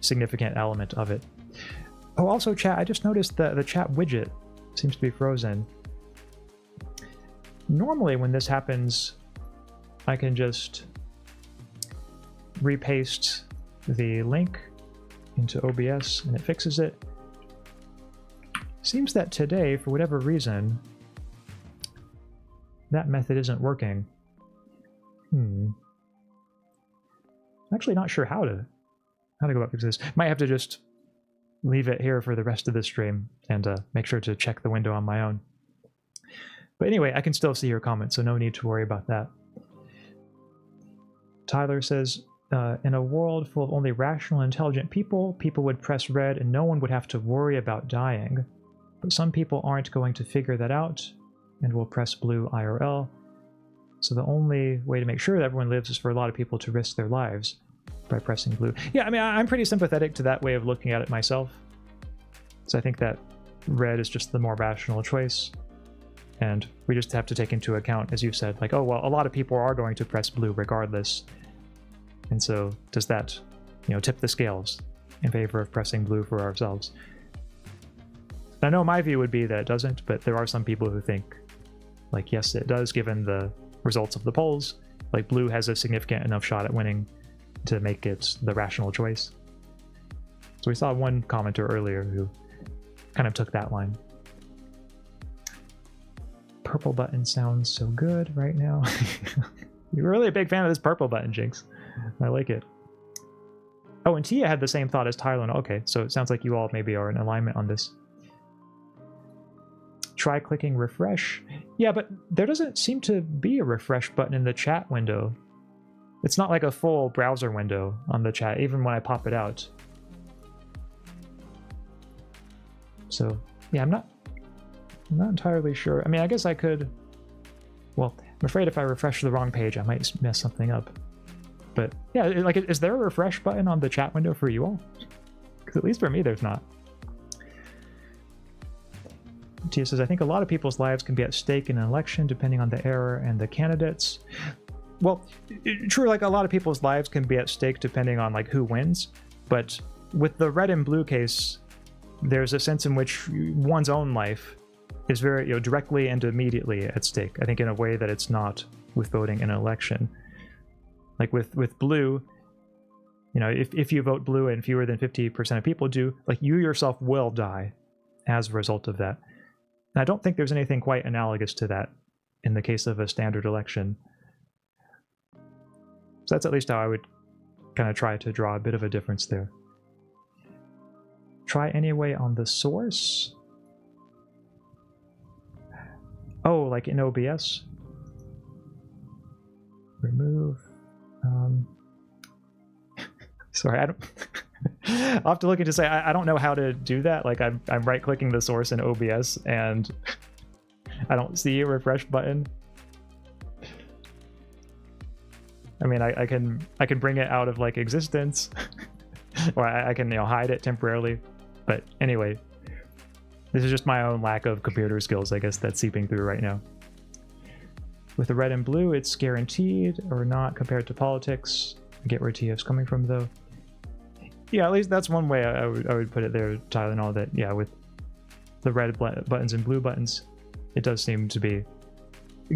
significant element of it. Oh, also chat, I just noticed that the chat widget seems to be frozen. Normally when this happens, I can just repaste the link into OBS and it fixes it. Seems that today, for whatever reason, that method isn't working. I'm actually not sure how to go about fixing this. Might have to just leave it here for the rest of the stream and make sure to check the window on my own. But anyway, I can still see your comments, so no need to worry about that. Tyler says, in a world full of only rational, intelligent people, people would press red and no one would have to worry about dying. But some people aren't going to figure that out and will press blue IRL. So the only way to make sure that everyone lives is for a lot of people to risk their lives by pressing blue. Yeah, I mean, I'm pretty sympathetic to that way of looking at it myself. So I think that red is just the more rational choice. And we just have to take into account, as you said, like, oh, well, a lot of people are going to press blue regardless. And so does that, you know, tip the scales in favor of pressing blue for ourselves? I know my view would be that it doesn't, but there are some people who think, like, yes, it does, given the results of the polls. Like, blue has a significant enough shot at winning to make it the rational choice. So we saw one commenter earlier who kind of took that line. Purple button sounds so good right now. You're really a big fan of this purple button, Jinx. I like it. Oh, and Tia had the same thought as Tyler. Okay, so it sounds like you all maybe are in alignment on this. Try clicking refresh. Yeah, but there doesn't seem to be a refresh button in the chat window. It's not like a full browser window on the chat, even when I pop it out. So, yeah, I'm not entirely sure. I mean, I guess I could... Well, I'm afraid if I refresh the wrong page, I might mess something up. But, yeah, like, is there a refresh button on the chat window for you all? Because at least for me, there's not. Tia says, I think a lot of people's lives can be at stake in an election depending on the era and the candidates. Well, true, like, a lot of people's lives can be at stake depending on, like, who wins. But with the red and blue case, there's a sense in which one's own life is very, you know, directly and immediately at stake. I think in a way that it's not with voting in an election. Like with blue, you know, if you vote blue and fewer than 50% of people do, like, you yourself will die as a result of that. And I don't think there's anything quite analogous to that in the case of a standard election. So that's at least how I would kind of try to draw a bit of a difference there. Try anyway on the source. Oh, like in OBS. Remove. Sorry, I don't. I'll have to look into say I don't know how to do that. Like, I'm right clicking the source in OBS and I don't see a refresh button. I mean, I can bring it out of, like, existence, or I can, you know, hide it temporarily. But anyway, this is just my own lack of computer skills, I guess, that's seeping through right now. With the red and blue, it's guaranteed or not compared to politics. I get where TF's coming from, though. Yeah, at least that's one way I would put it there, Tyler, and all that. Yeah, with the red buttons and blue buttons, it does seem to be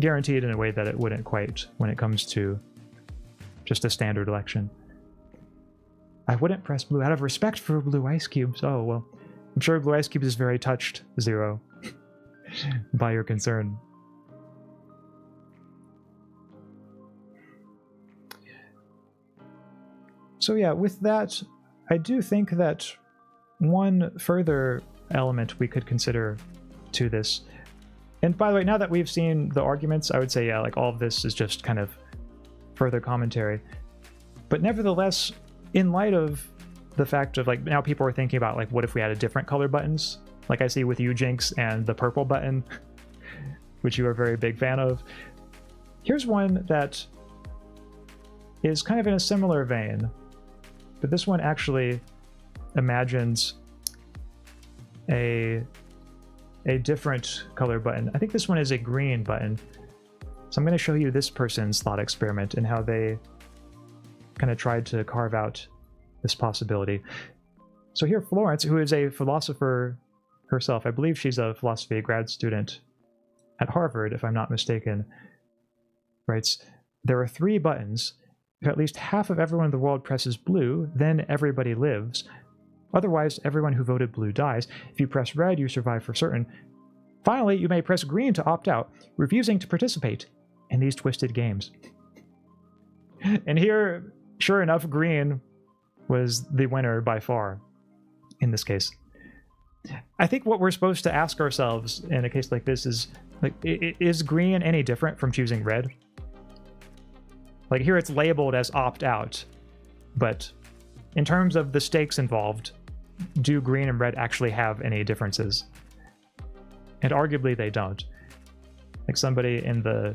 guaranteed in a way that it wouldn't quite when it comes to just a standard election. I wouldn't press blue out of respect for blue ice cubes. Oh, well, I'm sure blue ice cubes is very touched, Zero, by your concern. So yeah, with that, I do think that one further element we could consider to this, and by the way, now that we've seen the arguments, I would say, yeah, like, all of this is just kind of further commentary. But nevertheless, in light of the fact of, like, now people are thinking about, like, what if we had a different color buttons? Like I see with you, Jinx, and the purple button, which you are a very big fan of. Here's one that is kind of in a similar vein, but this one actually imagines a different color button. I think this one is a green button. So I'm going to show you this person's thought experiment and how they kind of tried to carve out this possibility. So here Florence, who is a philosopher herself, I believe she's a philosophy grad student at Harvard, if I'm not mistaken, writes, there are 3 buttons. If at least half of everyone in the world presses blue, then everybody lives. Otherwise, everyone who voted blue dies. If you press red, you survive for certain. Finally, you may press green to opt out, refusing to participate in these twisted games. And here, sure enough, green was the winner by far in this case. I think what we're supposed to ask ourselves in a case like this is, like, is green any different from choosing red? Like, here it's labeled as opt-out, but in terms of the stakes involved, do green and red actually have any differences? And arguably they don't. Like, somebody in the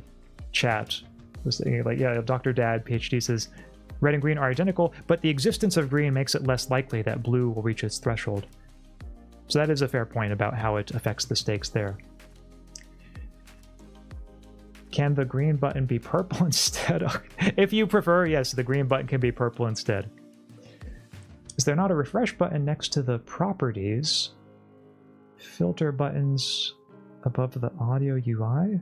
chat was saying, like, yeah, Dr. Dad, PhD, says, red and green are identical, but the existence of green makes it less likely that blue will reach its threshold. So that is a fair point about how it affects the stakes there. Can the green button be purple instead? If you prefer, yes, the green button can be purple instead. Is there not a refresh button next to the properties? Filter buttons above the audio UI?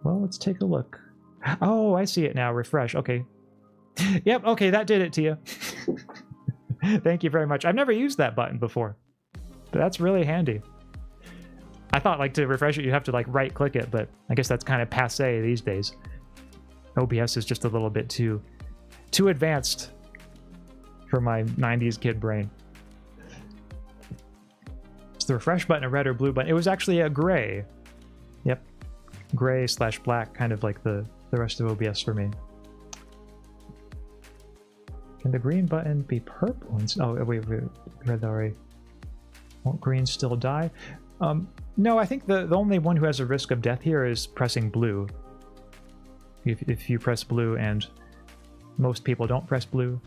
Well, let's take a look. Oh, I see it now. Refresh. Okay. Yep, okay, that did it to you. Thank you very much. I've never used that button before, but that's really handy. I thought, like, to refresh it, you have to, like, right-click it, but I guess that's kind of passé these days. OBS is just a little bit too advanced for my 90s kid brain. Is the refresh button a red or blue button? It was actually a gray. Yep. Gray/black, kind of like the rest of OBS for me. Can the green button be purple? Oh, wait, read that already. Won't green still die? No, I think the only one who has a risk of death here is pressing blue. If you press blue and most people don't press blue,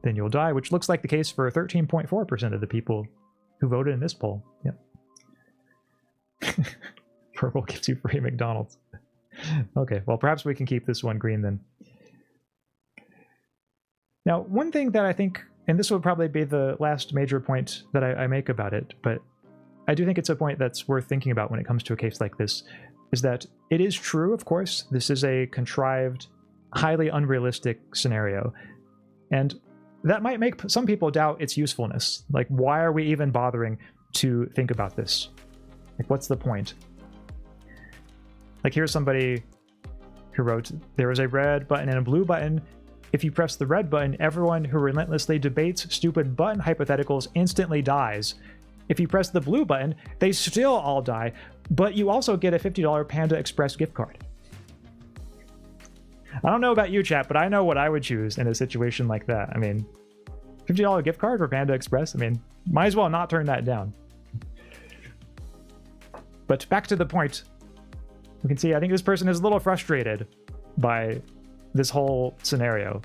then you'll die, which looks like the case for 13.4% of the people who voted in this poll. Yep. Purple gives you free McDonald's. Okay, well, perhaps we can keep this one green then. Now, one thing that I think, and this would probably be the last major point that I make about it, but I do think it's a point that's worth thinking about when it comes to a case like this, is that it is true, of course, this is a contrived, highly unrealistic scenario. And that might make some people doubt its usefulness. Like, why are we even bothering to think about this? Like, what's the point? Like, here's somebody who wrote, there is a red button and a blue button. If you press the red button, everyone who relentlessly debates stupid button hypotheticals instantly dies. If you press the blue button, they still all die, but you also get a $50 Panda Express gift card. I don't know about you, chat, but I know what I would choose in a situation like that. I mean, $50 gift card for Panda Express? I mean, might as well not turn that down. But back to the point. We can see, I think this person is a little frustrated by this whole scenario.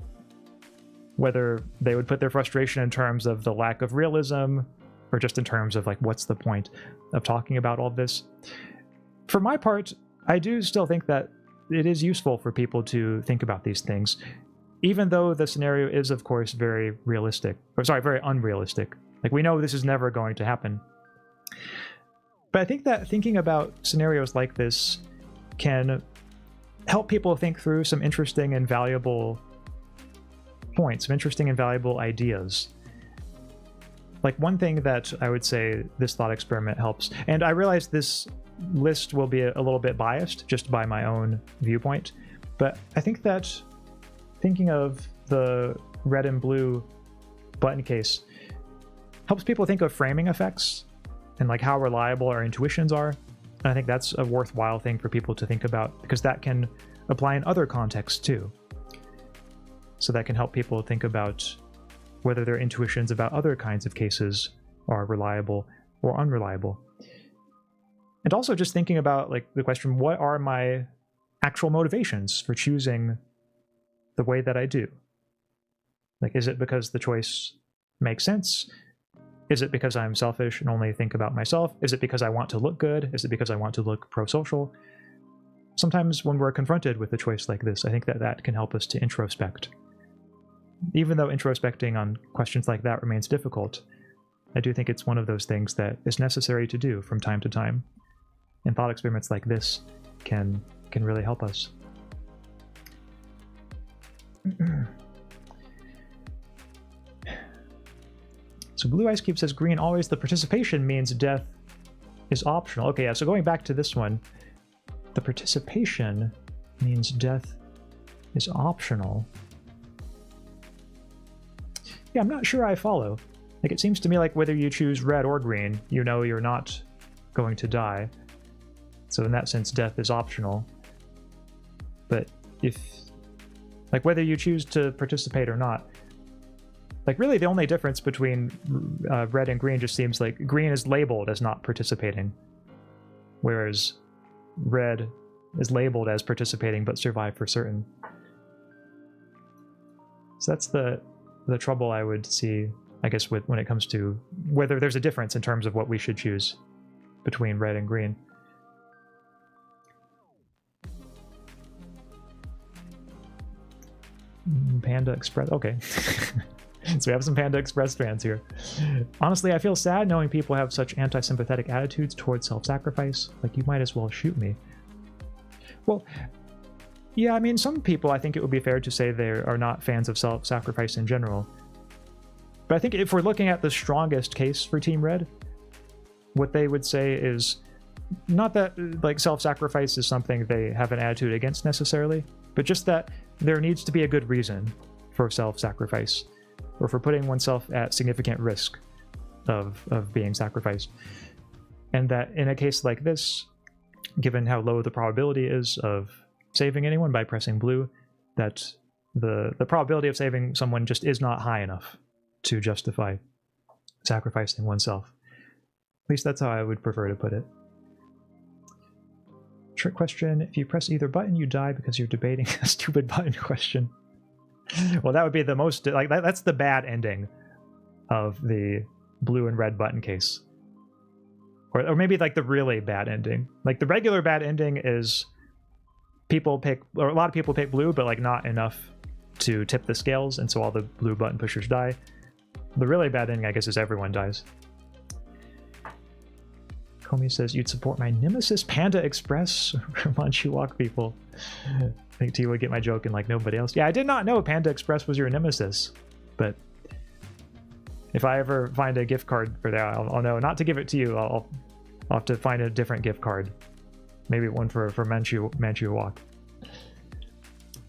Whether they would put their frustration in terms of the lack of realism, or just in terms of, like, what's the point of talking about all this. For my part, I do still think that it is useful for people to think about these things, even though the scenario is, of course, very realistic, or sorry, very unrealistic. Like, we know this is never going to happen. But I think that thinking about scenarios like this can help people think through some interesting and valuable points, some interesting and valuable ideas. Like, one thing that I would say this thought experiment helps, and I realize this list will be a little bit biased just by my own viewpoint, but I think that thinking of the red and blue button case helps people think of framing effects and, like, how reliable our intuitions are. And I think that's a worthwhile thing for people to think about, because that can apply in other contexts too. So that can help people think about whether their intuitions about other kinds of cases are reliable or unreliable. And also just thinking about, like, the question, what are my actual motivations for choosing the way that I do? Like, is it because the choice makes sense? Is it because I'm selfish and only think about myself? Is it because I want to look good? Is it because I want to look pro-social? Sometimes when we're confronted with a choice like this, I think that that can help us to introspect even though introspecting on questions like that remains difficult, I do think it's one of those things that is necessary to do from time to time. And thought experiments like this can really help us. So Blue Ice Cube says green always the participation means death is optional. Okay, yeah, so going back to this one, the participation means death is optional. Yeah, I'm not sure I follow. Like, it seems to me like whether you choose red or green, you know you're not going to die. So in that sense, death is optional. But if, like, whether you choose to participate or not, like, really the only difference between red and green just seems like green is labeled as not participating, whereas red is labeled as participating but survive for certain. So that's the trouble I would see, I guess, with when it comes to whether there's a difference in terms of what we should choose between red and green. Panda Express, okay. So we have some Panda Express fans here. Honestly, I feel sad knowing people have such anti-sympathetic attitudes towards self-sacrifice. Like, you might as well shoot me. Well, yeah, I mean, some people, I think it would be fair to say they are not fans of self-sacrifice in general. But I think if we're looking at the strongest case for Team Red, what they would say is not that, like, self-sacrifice is something they have an attitude against necessarily, but just that there needs to be a good reason for self-sacrifice, or for putting oneself at significant risk of being sacrificed. And that in a case like this, given how low the probability is of saving anyone by pressing blue, that the probability of saving someone just is not high enough to justify sacrificing oneself. At least that's how I would prefer to put it. Trick question: if you press either button, you die because you're debating a stupid button question. Well, that would be the most, like, that's the bad ending of the blue and red button case. Or maybe, like, the really bad ending. Like, the regular bad ending is people pick, or a lot of people pick blue, but, like, not enough to tip the scales, and so all the blue button pushers die. The really bad ending, I guess, is everyone dies. Comey says, you'd support my nemesis Panda Express? Manchu Walk people. I think T would get my joke and, like, nobody else. Yeah, I did not know Panda Express was your nemesis, but if I ever find a gift card for that, I'll know not to give it to you. I'll have to find a different gift card. Maybe one for Manchu Walk.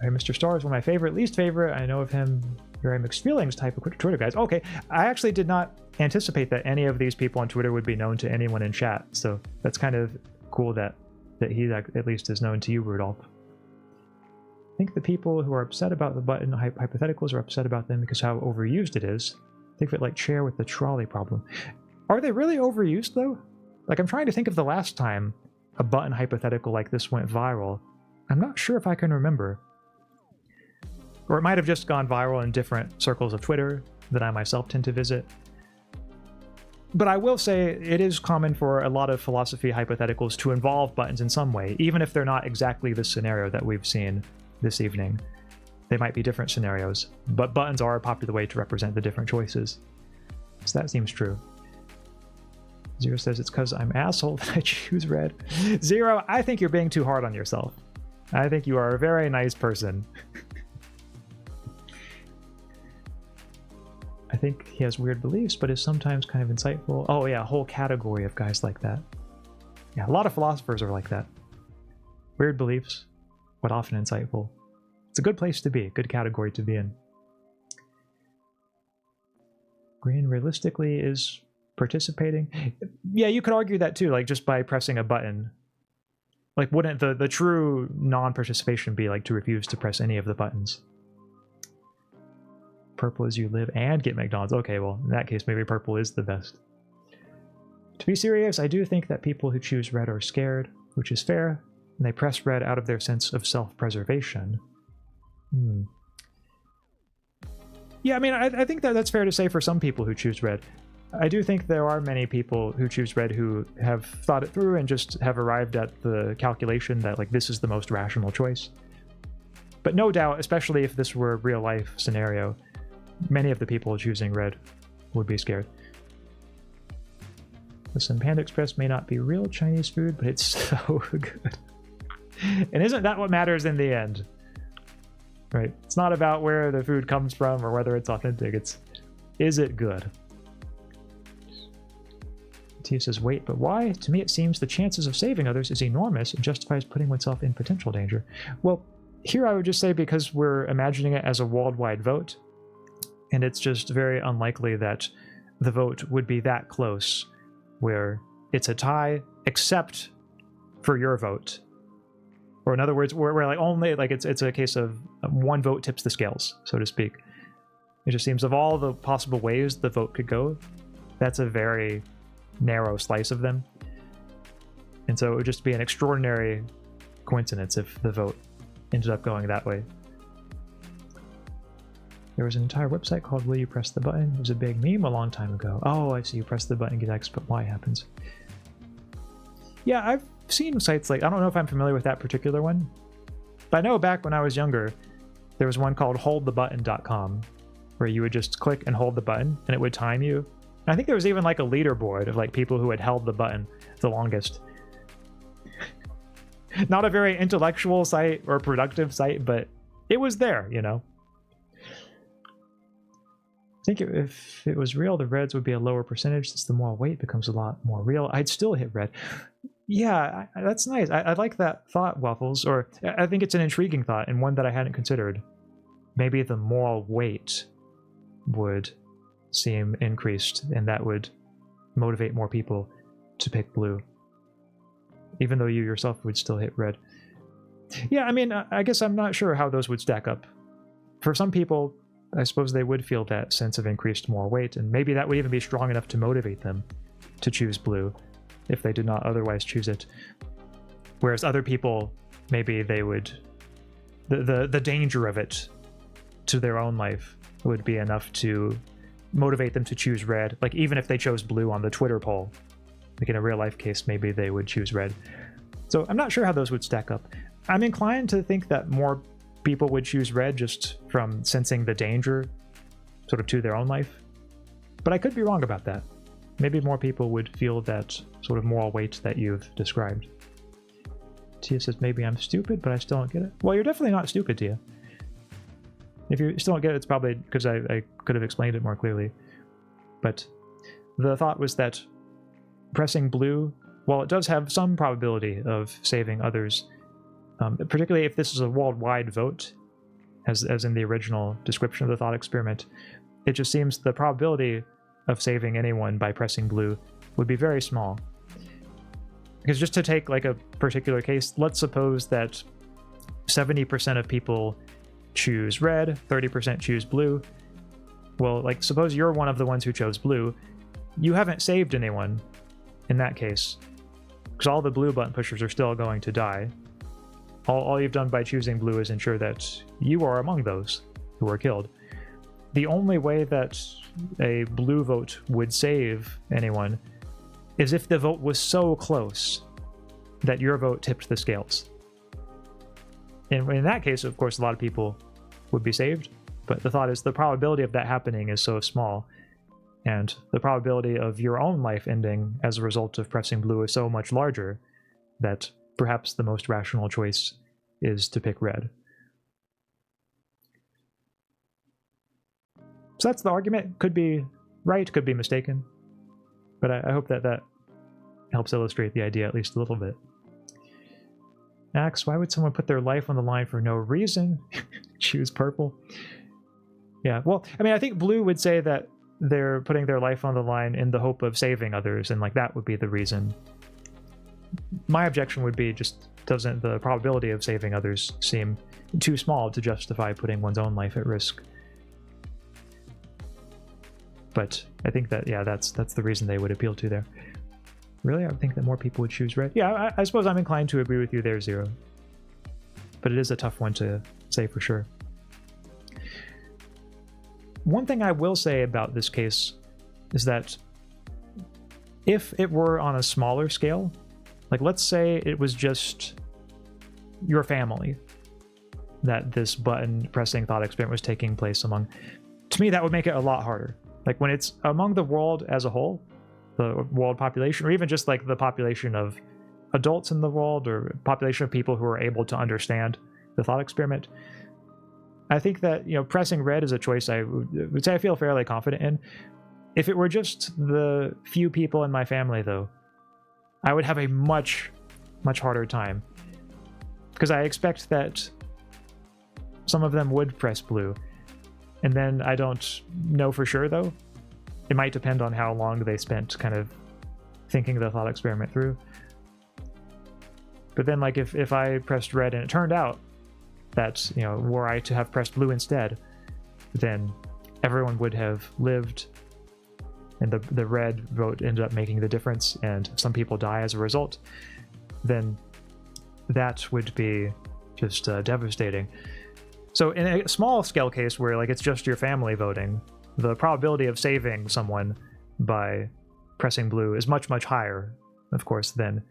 Alright, Mr. Star is one of my favorite, least favorite. I know of him, very mixed feelings type of Twitter guys. Okay, I actually did not anticipate that any of these people on Twitter would be known to anyone in chat, so that's kind of cool that he at least is known to you, Rudolph. I think the people who are upset about the button hypotheticals are upset about them because how overused it is. Think of it like chair with the trolley problem. Are they really overused though? Like, I'm trying to think of the last time a button hypothetical like this went viral. I'm not sure if I can remember. Or it might have just gone viral in different circles of Twitter that I myself tend to visit. But I will say it is common for a lot of philosophy hypotheticals to involve buttons in some way, even if they're not exactly the scenario that we've seen this evening. They might be different scenarios, but buttons are a popular way to represent the different choices. So that seems true. Zero says it's because I'm asshole that I choose red. Zero, I think you're being too hard on yourself. I think you are a very nice person. I think he has weird beliefs, but is sometimes kind of insightful. Oh yeah, a whole category of guys like that. Yeah, a lot of philosophers are like that. Weird beliefs, but often insightful. It's a good place to be, good category to be in. Green realistically is participating. Yeah, you could argue that too, like just by pressing a button. Like, wouldn't the true non-participation be like to refuse to press any of the buttons? Purple is you live and get McDonald's. Okay, well, in that case, maybe purple is the best. To be serious, I do think that people who choose red are scared, which is fair, and they press red out of their sense of self-preservation. Yeah, I mean, I think that's fair to say for some people who choose red. I do think there are many people who choose red who have thought it through and just have arrived at the calculation that, like, this is the most rational choice. But no doubt, especially if this were a real-life scenario, many of the people choosing red would be scared. Listen, Panda Express may not be real Chinese food, but it's so good. And isn't that what matters in the end? Right? It's not about where the food comes from or whether it's authentic. It's, is it good? Tia says, wait, but why? To me, it seems the chances of saving others is enormous and justifies putting oneself in potential danger. Well, here I would just say because we're imagining it as a worldwide vote, and it's just very unlikely that the vote would be that close where it's a tie except for your vote. Or in other words, where like only like it's a case of one vote tips the scales, so to speak. It just seems of all the possible ways the vote could go, that's a very narrow slice of them. And so it would just be an extraordinary coincidence if the vote ended up going that way. There was an entire website called Will You Press the Button? It was a big meme a long time ago. Oh, I see. You press the button, get X, but Y happens. Yeah, I've seen sites like, I don't know if I'm familiar with that particular one, but I know back when I was younger, there was one called holdthebutton.com where you would just click and hold the button and it would time you. And I think there was even like a leaderboard of like people who had held the button the longest. Not a very intellectual site or productive site, but it was there, you know. I think if it was real, the reds would be a lower percentage since the moral weight becomes a lot more real. I'd still hit red. Yeah, that's nice. I like that thought, Waffles, or I think it's an intriguing thought and one that I hadn't considered. Maybe the moral weight would seem increased and that would motivate more people to pick blue, even though you yourself would still hit red. Yeah, I mean, I guess I'm not sure how those would stack up. For some people, I suppose they would feel that sense of increased moral weight, and maybe that would even be strong enough to motivate them to choose blue if they did not otherwise choose it. Whereas other people, maybe they would... The danger of it to their own life would be enough to motivate them to choose red. Like, even if they chose blue on the Twitter poll, like in a real-life case, maybe they would choose red. So I'm not sure how those would stack up. I'm inclined to think that more people would choose red just from sensing the danger sort of to their own life. But I could be wrong about that. Maybe more people would feel that sort of moral weight that you've described. Tia says, maybe I'm stupid, but I still don't get it. Well, you're definitely not stupid, Tia. If you still don't get it, it's probably because I could have explained it more clearly. But the thought was that pressing blue, while it does have some probability of saving others, particularly if this is a worldwide vote, as in the original description of the thought experiment, it just seems the probability of saving anyone by pressing blue would be very small. Because just to take like a particular case, let's suppose that 70% of people choose red, 30% choose blue. Well, like suppose you're one of the ones who chose blue. You haven't saved anyone in that case, because all the blue button pushers are still going to die. All you've done by choosing blue is ensure that you are among those who are killed. The only way that a blue vote would save anyone is if the vote was so close that your vote tipped the scales. And in that case, of course, a lot of people would be saved, but the thought is the probability of that happening is so small, and the probability of your own life ending as a result of pressing blue is so much larger that perhaps the most rational choice is to pick red. So that's the argument. Could be right, could be mistaken, but I hope that that helps illustrate the idea at least a little bit. Axe, why would someone put their life on the line for no reason? Choose purple. Yeah, well, I mean, I think blue would say that they're putting their life on the line in the hope of saving others, and like that would be the reason. My objection would be just doesn't the probability of saving others seem too small to justify putting one's own life at risk? But I think that, yeah, that's the reason they would appeal to there. Really? I would think that more people would choose red. Yeah, I suppose I'm inclined to agree with you there, Zero. But it is a tough one to say for sure. One thing I will say about this case is that if it were on a smaller scale, like let's say it was just your family that this button pressing thought experiment was taking place among, to me, that would make it a lot harder. Like when it's among the world as a whole, the world population, or even just like the population of adults in the world, or population of people who are able to understand the thought experiment, I think that, you know, pressing red is a choice I would say I feel fairly confident in. If it were just the few people in my family, though, I would have a much harder time, because I expect that some of them would press blue, and then I don't know for sure, though. It might depend on how long they spent kind of thinking the thought experiment through. But then, like, if I pressed red and it turned out that, you know, were I to have pressed blue instead, then everyone would have lived, and the red vote ended up making the difference, and some people die as a result, then that would be just devastating. So in a small scale case where, like, it's just your family voting, the probability of saving someone by pressing blue is much higher, of course, than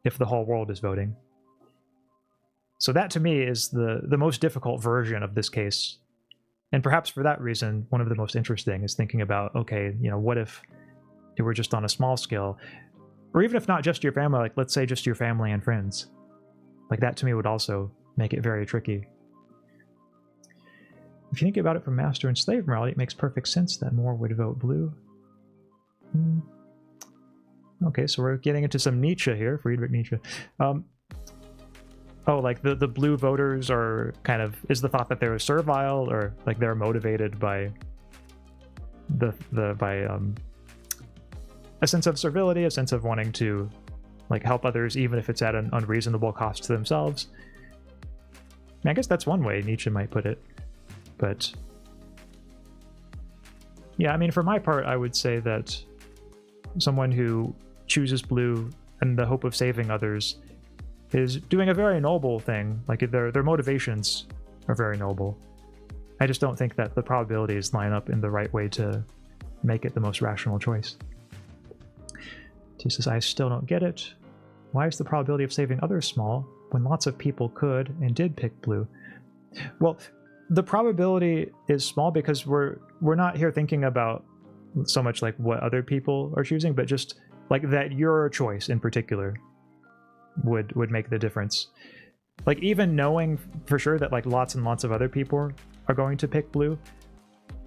if the whole world is voting. So that, to me, is the most difficult version of this case. And perhaps for that reason, one of the most interesting is thinking about, okay, you know, what if it were just on a small scale? Or even if not just your family, like, let's say just your family and friends. Like, that, to me, would also make it very tricky. If you think about it from master and slave morality, it makes perfect sense that more would vote blue. Okay, so we're getting into some Nietzsche here, Friedrich Nietzsche. Oh, like the blue voters are kind of, is the thought that they're servile, or like they're motivated by a sense of servility, a sense of wanting to like help others, even if it's at an unreasonable cost to themselves. I guess that's one way Nietzsche might put it. But yeah, I mean, for my part, I would say that someone who chooses blue in the hope of saving others is doing a very noble thing. Like, their motivations are very noble. I just don't think that the probabilities line up in the right way to make it the most rational choice. He says, I still don't get it. Why is the probability of saving others small when lots of people could and did pick blue? Well, the probability is small because we're not here thinking about so much like what other people are choosing, but just like that your choice in particular would make the difference. Like, even knowing for sure that like lots and lots of other people are going to pick blue,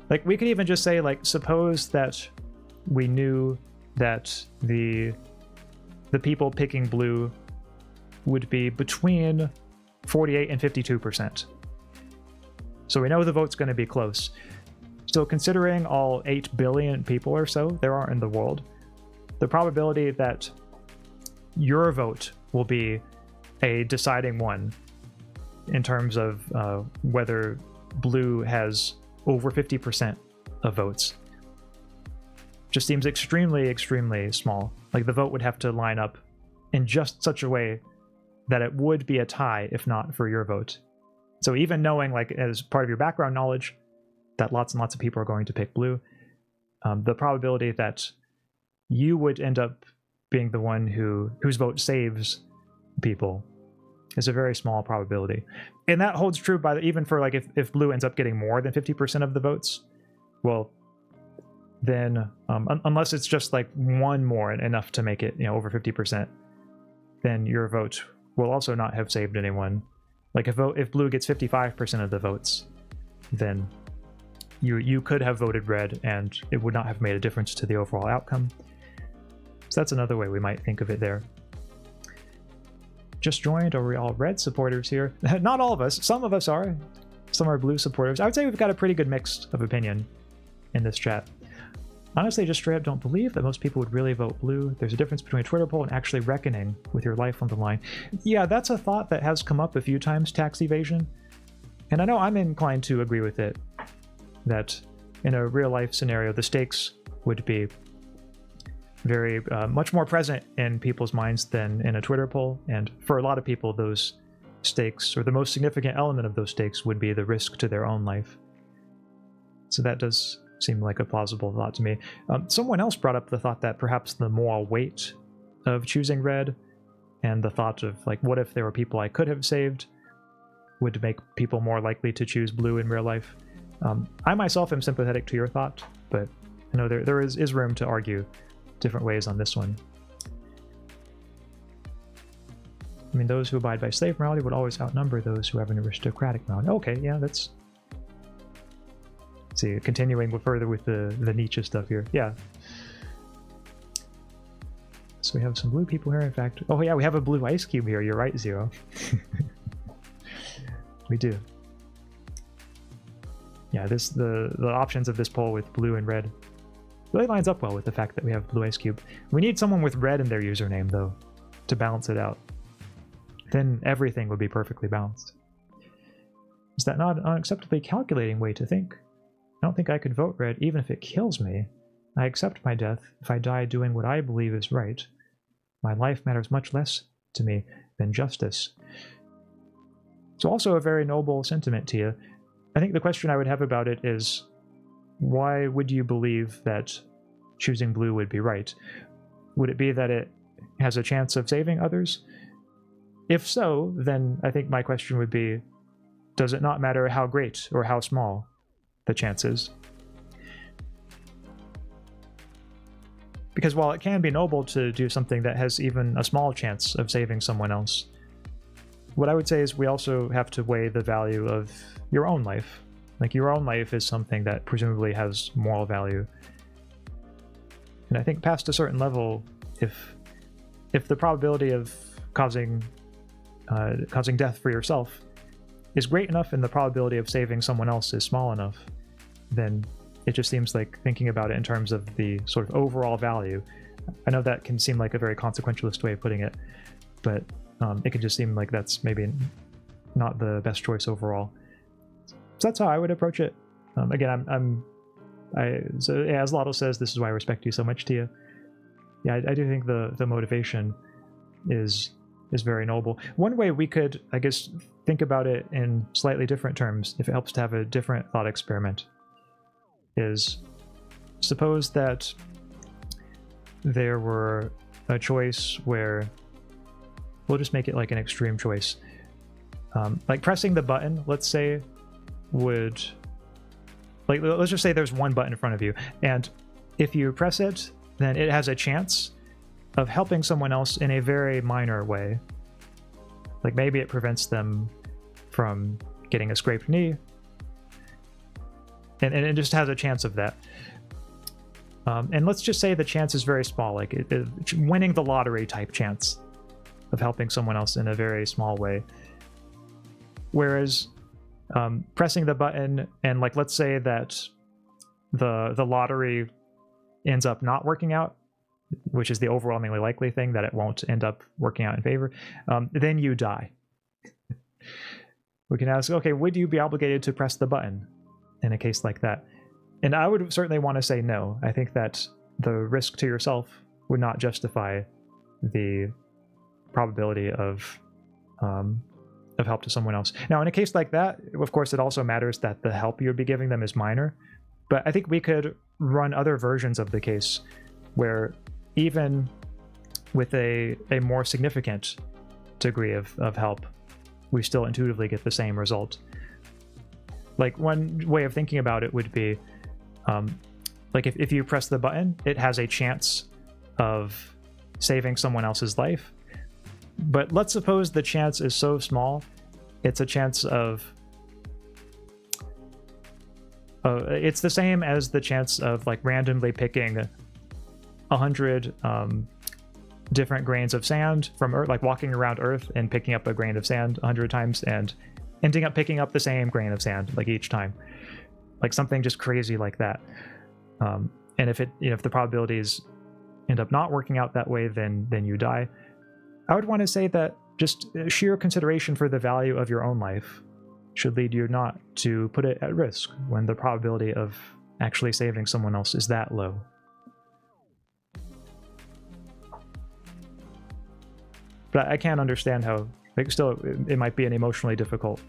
like we could even just say, like, suppose that we knew that the people picking blue would be between 48 and 52%. So we know the vote's going to be close. So considering all 8 billion people or so there are in the world, the probability that your vote will be a deciding one in terms of whether blue has over 50% of votes just seems extremely small. Like, the vote would have to line up in just such a way that it would be a tie if not for your vote. So even knowing, like, as part of your background knowledge that lots and lots of people are going to pick blue, the probability that you would end up being the one whose vote saves people is a very small probability. And that holds true even for, like, if blue ends up getting more than 50% of the votes, well, then unless it's just like one more enough to make it, you know, over 50%, then your vote will also not have saved anyone. Like, if blue gets 55% of the votes, then you could have voted red and it would not have made a difference to the overall outcome. So that's another way we might think of it there. Just joined, are we all red supporters here? Not all of us. Some of us are. Some are blue supporters. I would say we've got a pretty good mix of opinion in this chat. Honestly, just straight up don't believe that most people would really vote blue. There's a difference between a Twitter poll and actually reckoning with your life on the line. Yeah, that's a thought that has come up a few times, tax evasion. And I know I'm inclined to agree with it, that in a real life scenario, the stakes would be very much more present in people's minds than in a Twitter poll. And for a lot of people, those stakes, or the most significant element of those stakes, would be the risk to their own life. So that does seem like a plausible thought to me. Someone else brought up the thought that perhaps the moral weight of choosing red and the thought of, like, what if there were people I could have saved would make people more likely to choose blue in real life. I myself am sympathetic to your thought, but I know there is room to argue different ways on this one. I mean, those who abide by slave morality would always outnumber those who have an aristocratic morality. Okay, yeah, that's... Let's see, continuing further with the Nietzsche stuff here. Yeah. So we have some blue people here, in fact. Oh yeah, we have a blue ice cube here. You're right, Zero. We do. Yeah, the options of this poll with blue and red really lines up well with the fact that we have blue ice cube. We need someone with red in their username, though, to balance it out. Then everything would be perfectly balanced. Is that not an unacceptably calculating way to think? I don't think I could vote red even if it kills me. I accept my death if I die doing what I believe is right. My life matters much less to me than justice. It's also a very noble sentiment, Tia. I think the question I would have about it is, why would you believe that choosing blue would be right? Would it be that it has a chance of saving others? If so, then I think my question would be, does it not matter how great or how small the chance is? Because while it can be noble to do something that has even a small chance of saving someone else, what I would say is we also have to weigh the value of your own life. Like, your own life is something that presumably has moral value. And I think past a certain level, if the probability of causing death for yourself is great enough and the probability of saving someone else is small enough, then it just seems like thinking about it in terms of the sort of overall value. I know that can seem like a very consequentialist way of putting it, but it can just seem like that's maybe not the best choice overall. So that's how I would approach it. Again, so yeah, as Lotto says, this is why I respect you so much, Tia. Yeah, I do think the motivation is very noble. One way we could, I guess, think about it in slightly different terms, if it helps to have a different thought experiment, is suppose that there were a choice where, we'll just make it like an extreme choice. Like pressing the button, let's say, would, like, let's just say there's one button in front of you, and if you press it, then it has a chance of helping someone else in a very minor way. Like maybe it prevents them from getting a scraped knee, and it just has a chance of that. And let's just say the chance is very small, like winning the lottery type chance of helping someone else in a very small way. Whereas pressing the button and, like, let's say that the lottery ends up not working out, which is the overwhelmingly likely thing that it won't end up working out in favor, then you die. We can ask, okay, would you be obligated to press the button in a case like that? And I would certainly want to say no. I think that the risk to yourself would not justify the probability of help to someone else. Now, in a case like that, of course, it also matters that the help you would be giving them is minor. But I think we could run other versions of the case where even with a more significant degree of help, we still intuitively get the same result. Like, one way of thinking about it would be, like, if you press the button, it has a chance of saving someone else's life. But let's suppose the chance is so small, it's a chance of... it's the same as the chance of, like, randomly picking 100 different grains of sand from Earth, like walking around Earth and picking up a grain of sand 100 times and ending up picking up the same grain of sand, like, each time. Like something just crazy like that. And if it, if the probabilities end up not working out that way, then you die. I would want to say that just sheer consideration for the value of your own life should lead you not to put it at risk when the probability of actually saving someone else is that low. But I can't understand how, like, still it might be an emotionally difficult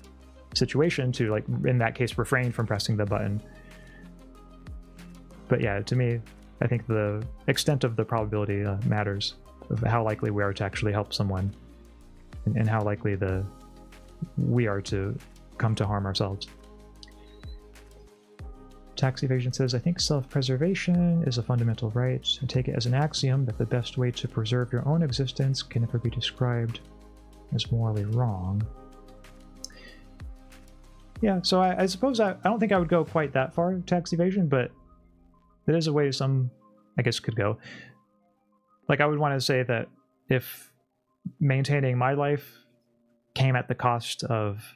situation to, like, in that case, refrain from pressing the button. But yeah, to me, I think the extent of the probability matters, of how likely we are to actually help someone, and how likely we are to come to harm ourselves. Tax evasion says, I think self-preservation is a fundamental right. I take it as an axiom that the best way to preserve your own existence can never be described as morally wrong. Yeah, so I suppose I don't think I would go quite that far, tax evasion, but it is a way some, I guess, could go. Like, I would want to say that if maintaining my life came at the cost of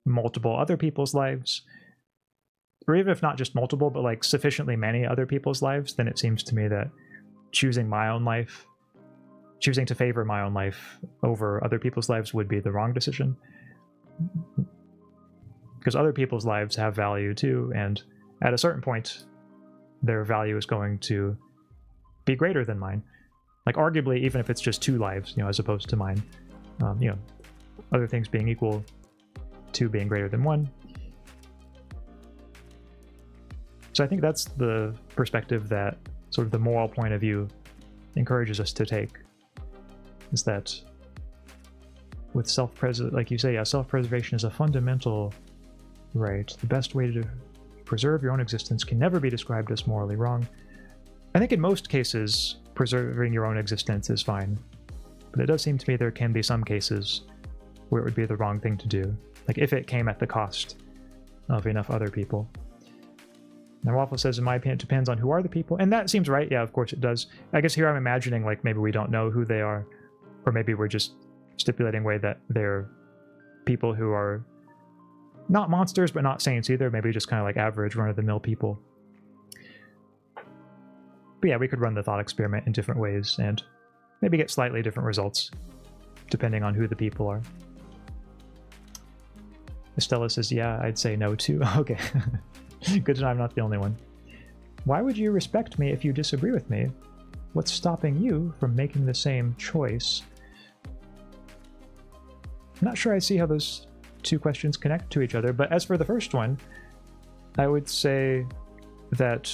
multiple other people's lives, or even if not just multiple, but like sufficiently many other people's lives, then it seems to me that choosing my own life, choosing to favor my own life over other people's lives would be the wrong decision. Because other people's lives have value too, and at a certain point, their value is going to be greater than mine. Like, arguably, even if it's just 2 lives, you know, as opposed to mine, you know, other things being equal, 2 being greater than 1. So I think that's the perspective that sort of the moral point of view encourages us to take, is that with like you say, yeah, self-preservation is a fundamental right. The best way to preserve your own existence can never be described as morally wrong. I think in most cases, preserving your own existence is fine. But it does seem to me there can be some cases where it would be the wrong thing to do. Like if it came at the cost of enough other people. Now Waffle says, in my opinion, it depends on who are the people. And that seems right. Yeah, of course it does. I guess here I'm imagining like maybe we don't know who they are. Or maybe we're just stipulating way that they're people who are not monsters, but not saints either. Maybe just kind of like average run-of-the-mill people. But yeah, we could run the thought experiment in different ways and maybe get slightly different results depending on who the people are. Estella says, yeah, I'd say no too. Okay. Good to know I'm not the only one. Why would you respect me if you disagree with me? What's stopping you from making the same choice? I'm not sure I see how those 2 questions connect to each other, but as for the first one, I would say that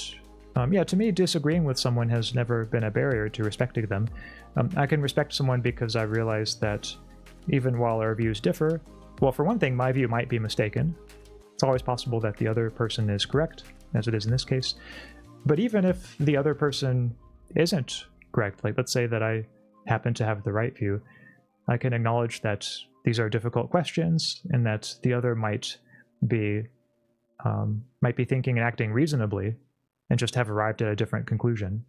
yeah, to me, disagreeing with someone has never been a barrier to respecting them. I can respect someone because I realize that even while our views differ, well, for one thing, my view might be mistaken. It's always possible that the other person is correct, as it is in this case. But even if the other person isn't correct, like let's say that I happen to have the right view, I can acknowledge that these are difficult questions and that the other might be thinking and acting reasonably and just have arrived at a different conclusion.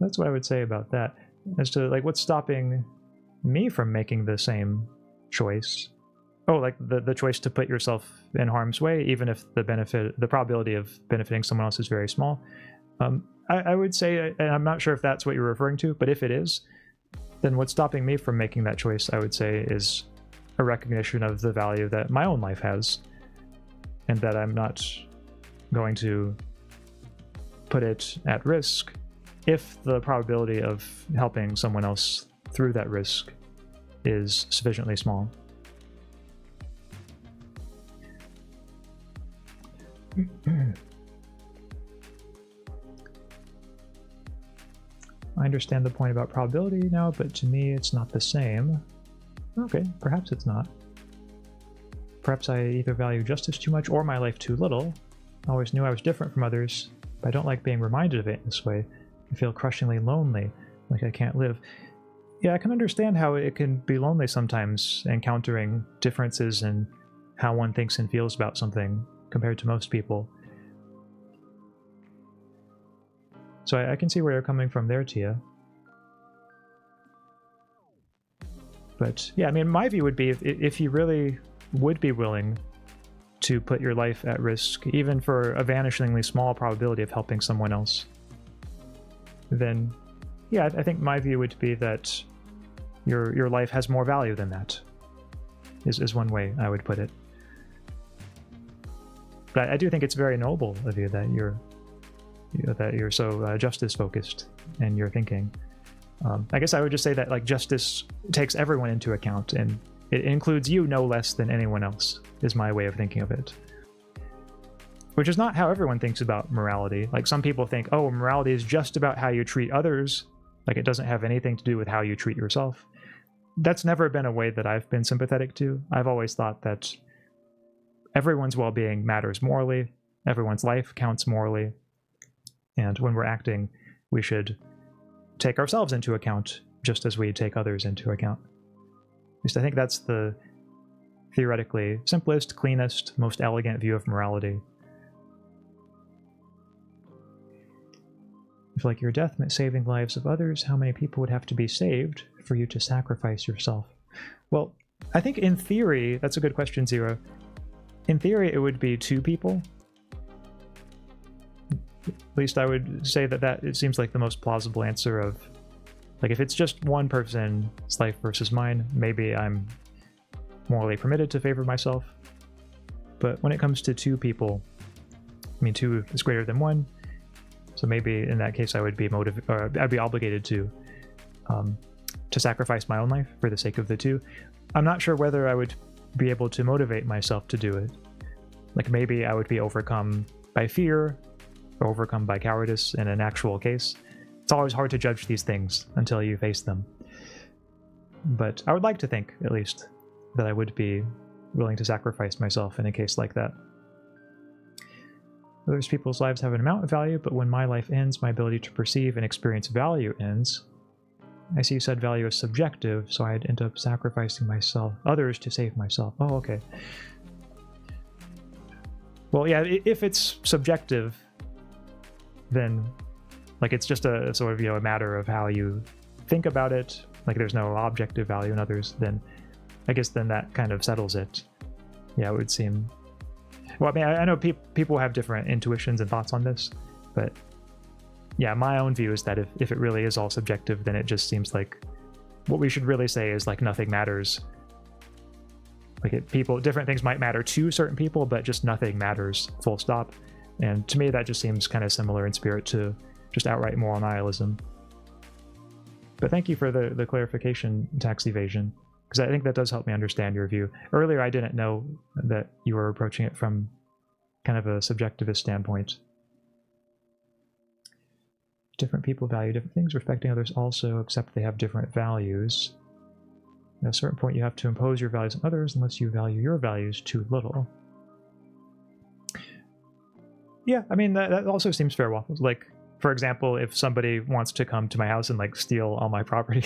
That's what I would say about that. As to like what's stopping me from making the same choice. Oh, like the choice to put yourself in harm's way, even if the probability of benefiting someone else is very small. I would say, and I'm not sure if that's what you're referring to, but if it is, then what's stopping me from making that choice, I would say, is a recognition of the value that my own life has, and that I'm not going to put it at risk if the probability of helping someone else through that risk is sufficiently small. I understand the point about probability now, but to me it's not the same. Okay, perhaps it's not. Perhaps I either value justice too much or my life too little. I always knew I was different from others, but I don't like being reminded of it in this way. I feel crushingly lonely, like I can't live. Yeah, I can understand how it can be lonely sometimes, encountering differences in how one thinks and feels about something compared to most people. So I can see where you're coming from there, Tia. But yeah, I mean, my view would be if you really would be willing to put your life at risk, even for a vanishingly small probability of helping someone else, then yeah, I think my view would be that your life has more value than that, is one way I would put it. But I do think it's very noble of you that you're so justice focused in your thinking. I guess I would just say that like justice takes everyone into account, and it includes you no less than anyone else, is my way of thinking of it. Which is not how everyone thinks about morality. Like some people think, oh, morality is just about how you treat others, like it doesn't have anything to do with how you treat yourself. That's never been a way that I've been sympathetic to. I've always thought that everyone's well-being matters morally, everyone's life counts morally, and when we're acting, we should take ourselves into account just as we take others into account. At least I think that's the theoretically simplest, cleanest, most elegant view of morality. If, like, your death meant saving lives of others, how many people would have to be saved for you to sacrifice yourself? Well, I think in theory, that's a good question, Zero. In theory, it would be 2 people. At least I would say that it seems like the most plausible answer of, like, if it's just one person's life versus mine, maybe I'm morally permitted to favor myself. But when it comes to 2 people, I mean, 2 is greater than 1. So maybe in that case, I would be I'd be obligated to sacrifice my own life for the sake of the 2. I'm not sure whether I would be able to motivate myself to do it. Like, maybe I would be overcome by fear or overcome by cowardice in an actual case. It's always hard to judge these things until you face them. But I would like to think, at least, that I would be willing to sacrifice myself in a case like that. Others people's lives have an amount of value, but when my life ends, my ability to perceive and experience value ends. I see you said value is subjective, so I'd end up sacrificing others to save myself. Oh, okay. Well, yeah, if it's subjective, then, like, it's just a sort of, a matter of how you think about it. Like, there's no objective value in others, then I guess then that kind of settles it. Yeah, it would seem... Well, I mean, I know people have different intuitions and thoughts on this, but yeah, my own view is that if it really is all subjective, then it just seems like what we should really say is, like, nothing matters. Like, different things might matter to certain people, but just nothing matters, full stop. And to me, that just seems kind of similar in spirit to just outright moral nihilism. But thank you for the clarification, tax evasion, because I think that does help me understand your view. Earlier, I didn't know that you were approaching it from kind of a subjectivist standpoint. Different people value different things. Respecting others also, except they have different values. At a certain point, you have to impose your values on others unless you value your values too little. Yeah, I mean, that also seems fair. Like, for example, if somebody wants to come to my house and, like, steal all my property,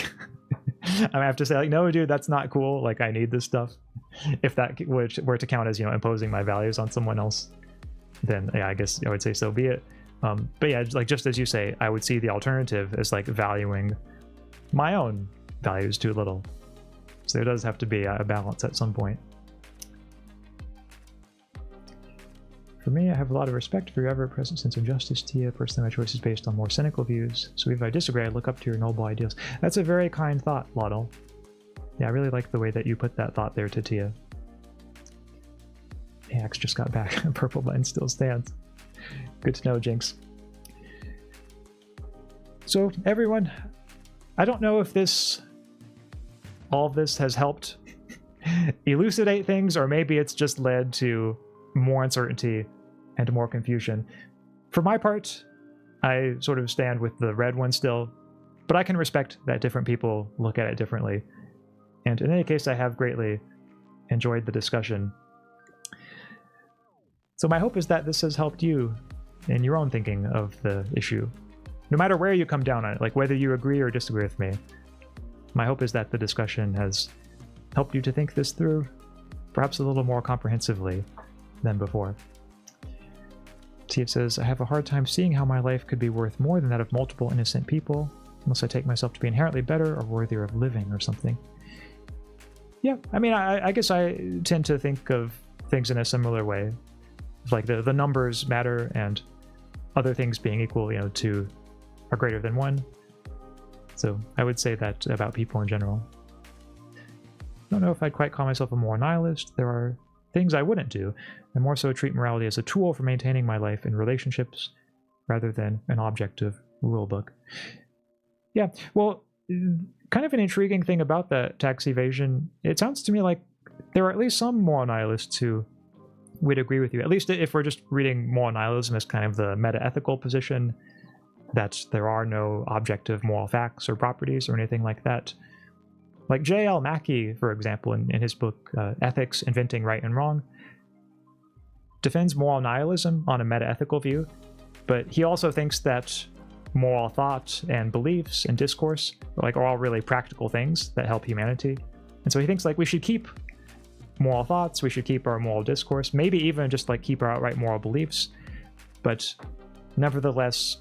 I have to say, like, no, dude, that's not cool. Like, I need this stuff. If that were to count as, imposing my values on someone else, then yeah, I guess I would say so be it. But yeah, like, just as you say, I would see the alternative as, like, valuing my own values too little. So there does have to be a balance at some point. For me, I have a lot of respect for your ever-present sense of justice, Tia. Personally, my choice is based on more cynical views. So if I disagree, I look up to your noble ideals. That's a very kind thought, Laudel. Yeah, I really like the way that you put that thought there to Tia. Axe just got back. Purple button still stands. Good to know, Jinx. So, everyone, I don't know if all of this has helped elucidate things, or maybe it's just led to more uncertainty and more confusion. For my part, I sort of stand with the red one still, but I can respect that different people look at it differently. And in any case, I have greatly enjoyed the discussion. So my hope is that this has helped you in your own thinking of the issue. No matter where you come down on it, like whether you agree or disagree with me, my hope is that the discussion has helped you to think this through, perhaps a little more comprehensively than before. Tia says, I have a hard time seeing how my life could be worth more than that of multiple innocent people, unless I take myself to be inherently better or worthier of living or something. Yeah, I mean, I guess I tend to think of things in a similar way. Like the numbers matter, and other things being equal, to or greater than one. So I would say that about people in general. I don't know if I'd quite call myself a moral nihilist. There are things I wouldn't do, and more so treat morality as a tool for maintaining my life in relationships rather than an objective rule book. Yeah, well, kind of an intriguing thing about that tax evasion, it sounds to me like there are at least some moral nihilists who would agree with you, at least if we're just reading moral nihilism as kind of the meta-ethical position, that there are no objective moral facts or properties or anything like that. Like J.L. Mackie, for example, in his book Ethics, Inventing Right and Wrong, defends moral nihilism on a meta-ethical view, but he also thinks that moral thought and beliefs and discourse are all really practical things that help humanity. And so he thinks we should keep moral thoughts, we should keep our moral discourse, maybe even just keep our outright moral beliefs, but nevertheless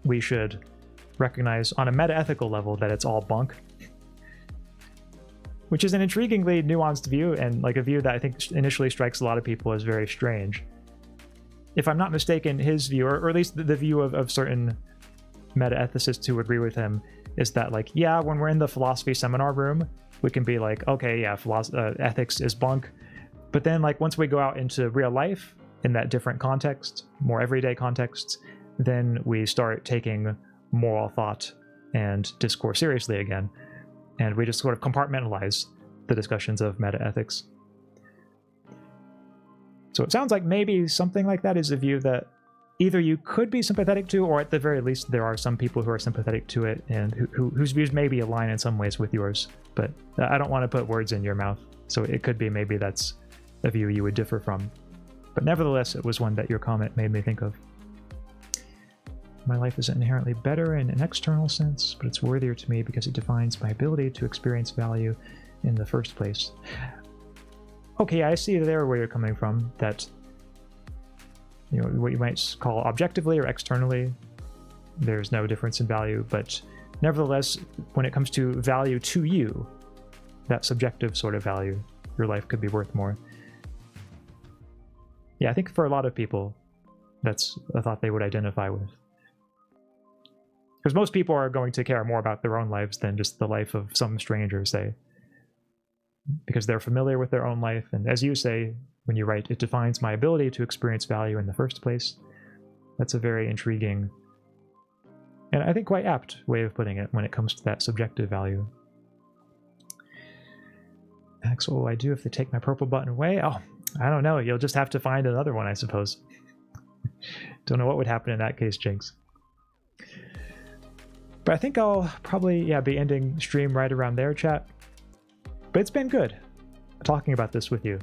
we should recognize on a meta-ethical level that it's all bunk, which is an intriguingly nuanced view, and a view that I think initially strikes a lot of people as very strange. If I'm not mistaken, his view, or at least the view of certain meta-ethicists who agree with him, is that yeah, when we're in the philosophy seminar room, we can be okay, yeah, ethics is bunk, but then once we go out into real life in that different context, more everyday contexts, then we start taking moral thought and discourse seriously again, and we just sort of compartmentalize the discussions of meta-ethics. So it sounds like maybe something like that is a view that either you could be sympathetic to, or at the very least there are some people who are sympathetic to it and whose views maybe align in some ways with yours. But I don't want to put words in your mouth, so it could be maybe that's a view you would differ from. But nevertheless, it was one that your comment made me think of. My life isn't inherently better in an external sense, but it's worthier to me because it defines my ability to experience value in the first place. Okay, I see there where you're coming from, that what you might call objectively or externally, there's no difference in value, but nevertheless, when it comes to value to you, that subjective sort of value, your life could be worth more. Yeah, I think for a lot of people, that's a thought they would identify with. Because most people are going to care more about their own lives than just the life of some stranger, say. Because they're familiar with their own life, and as you say, when you write, it defines my ability to experience value in the first place. That's a very intriguing, and I think quite apt way of putting it when it comes to that subjective value. Max, what will I do if they take my purple button away? Oh, I don't know. You'll just have to find another one, I suppose. Don't know what would happen in that case, Jinx. But I think I'll probably, be ending stream right around there, chat. But it's been good talking about this with you.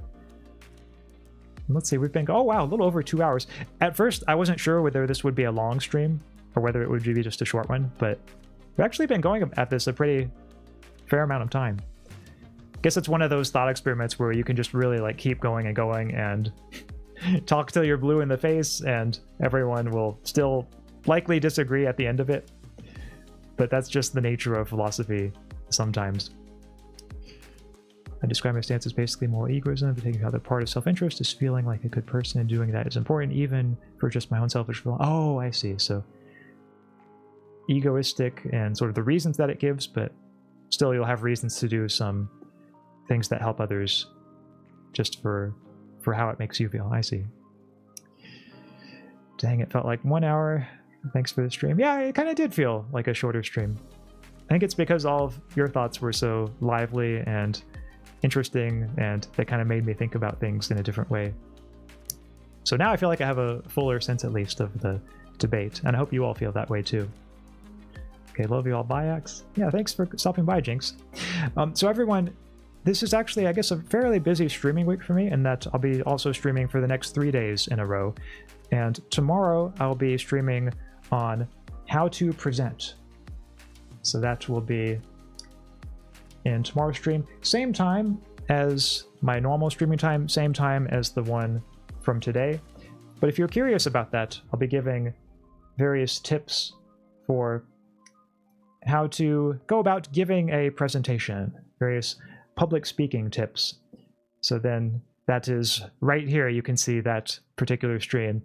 Let's see, we've been, oh wow, a little over 2 hours. At first, I wasn't sure whether this would be a long stream or whether it would be just a short one, but we've actually been going at this a pretty fair amount of time. I guess it's one of those thought experiments where you can just really keep going and talk till you're blue in the face, and everyone will still likely disagree at the end of it. But that's just the nature of philosophy sometimes. I describe my stance as basically moral egoism, but taking how the part of self-interest is feeling like a good person and doing that is important, even for just my own selfish feeling. Oh, I see. So egoistic and sort of the reasons that it gives, but still you'll have reasons to do some things that help others just for how it makes you feel. I see. Dang, it felt like 1 hour. Thanks for the stream. Yeah, it kind of did feel like a shorter stream. I think it's because all of your thoughts were so lively and interesting, and they kind of made me think about things in a different way. So now I feel like I have a fuller sense, at least, of the debate, and I hope you all feel that way too. Okay, love you all. Bye, Ax. Yeah, thanks for stopping by, Jinx. So everyone, this is actually, I guess, a fairly busy streaming week for me, in that I'll be also streaming for the next 3 days in a row. And tomorrow I'll be streaming on how to present. So that will be in tomorrow's stream. Same time as my normal streaming time, same time as the one from today. But if you're curious about that, I'll be giving various tips for how to go about giving a presentation, various public speaking tips. So then that is right here. You can see that particular stream.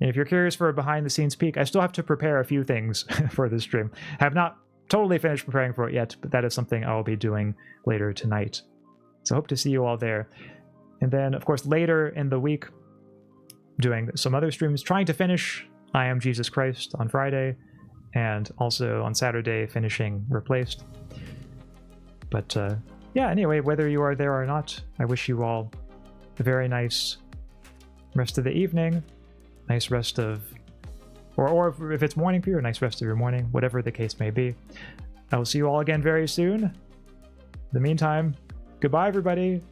And if you're curious for a behind-the-scenes peek, I still have to prepare a few things for this stream. I have not totally finished preparing for it yet, but that is something I will be doing later tonight. So hope to see you all there. And then, of course, later in the week, doing some other streams, trying to finish I Am Jesus Christ on Friday, and also on Saturday finishing Replaced. But yeah, anyway, whether you are there or not, I wish you all a very nice rest of the evening, nice rest of, or if it's morning for you, a nice rest of your morning, whatever the case may be. I will see you all again very soon. In the meantime, goodbye, everybody.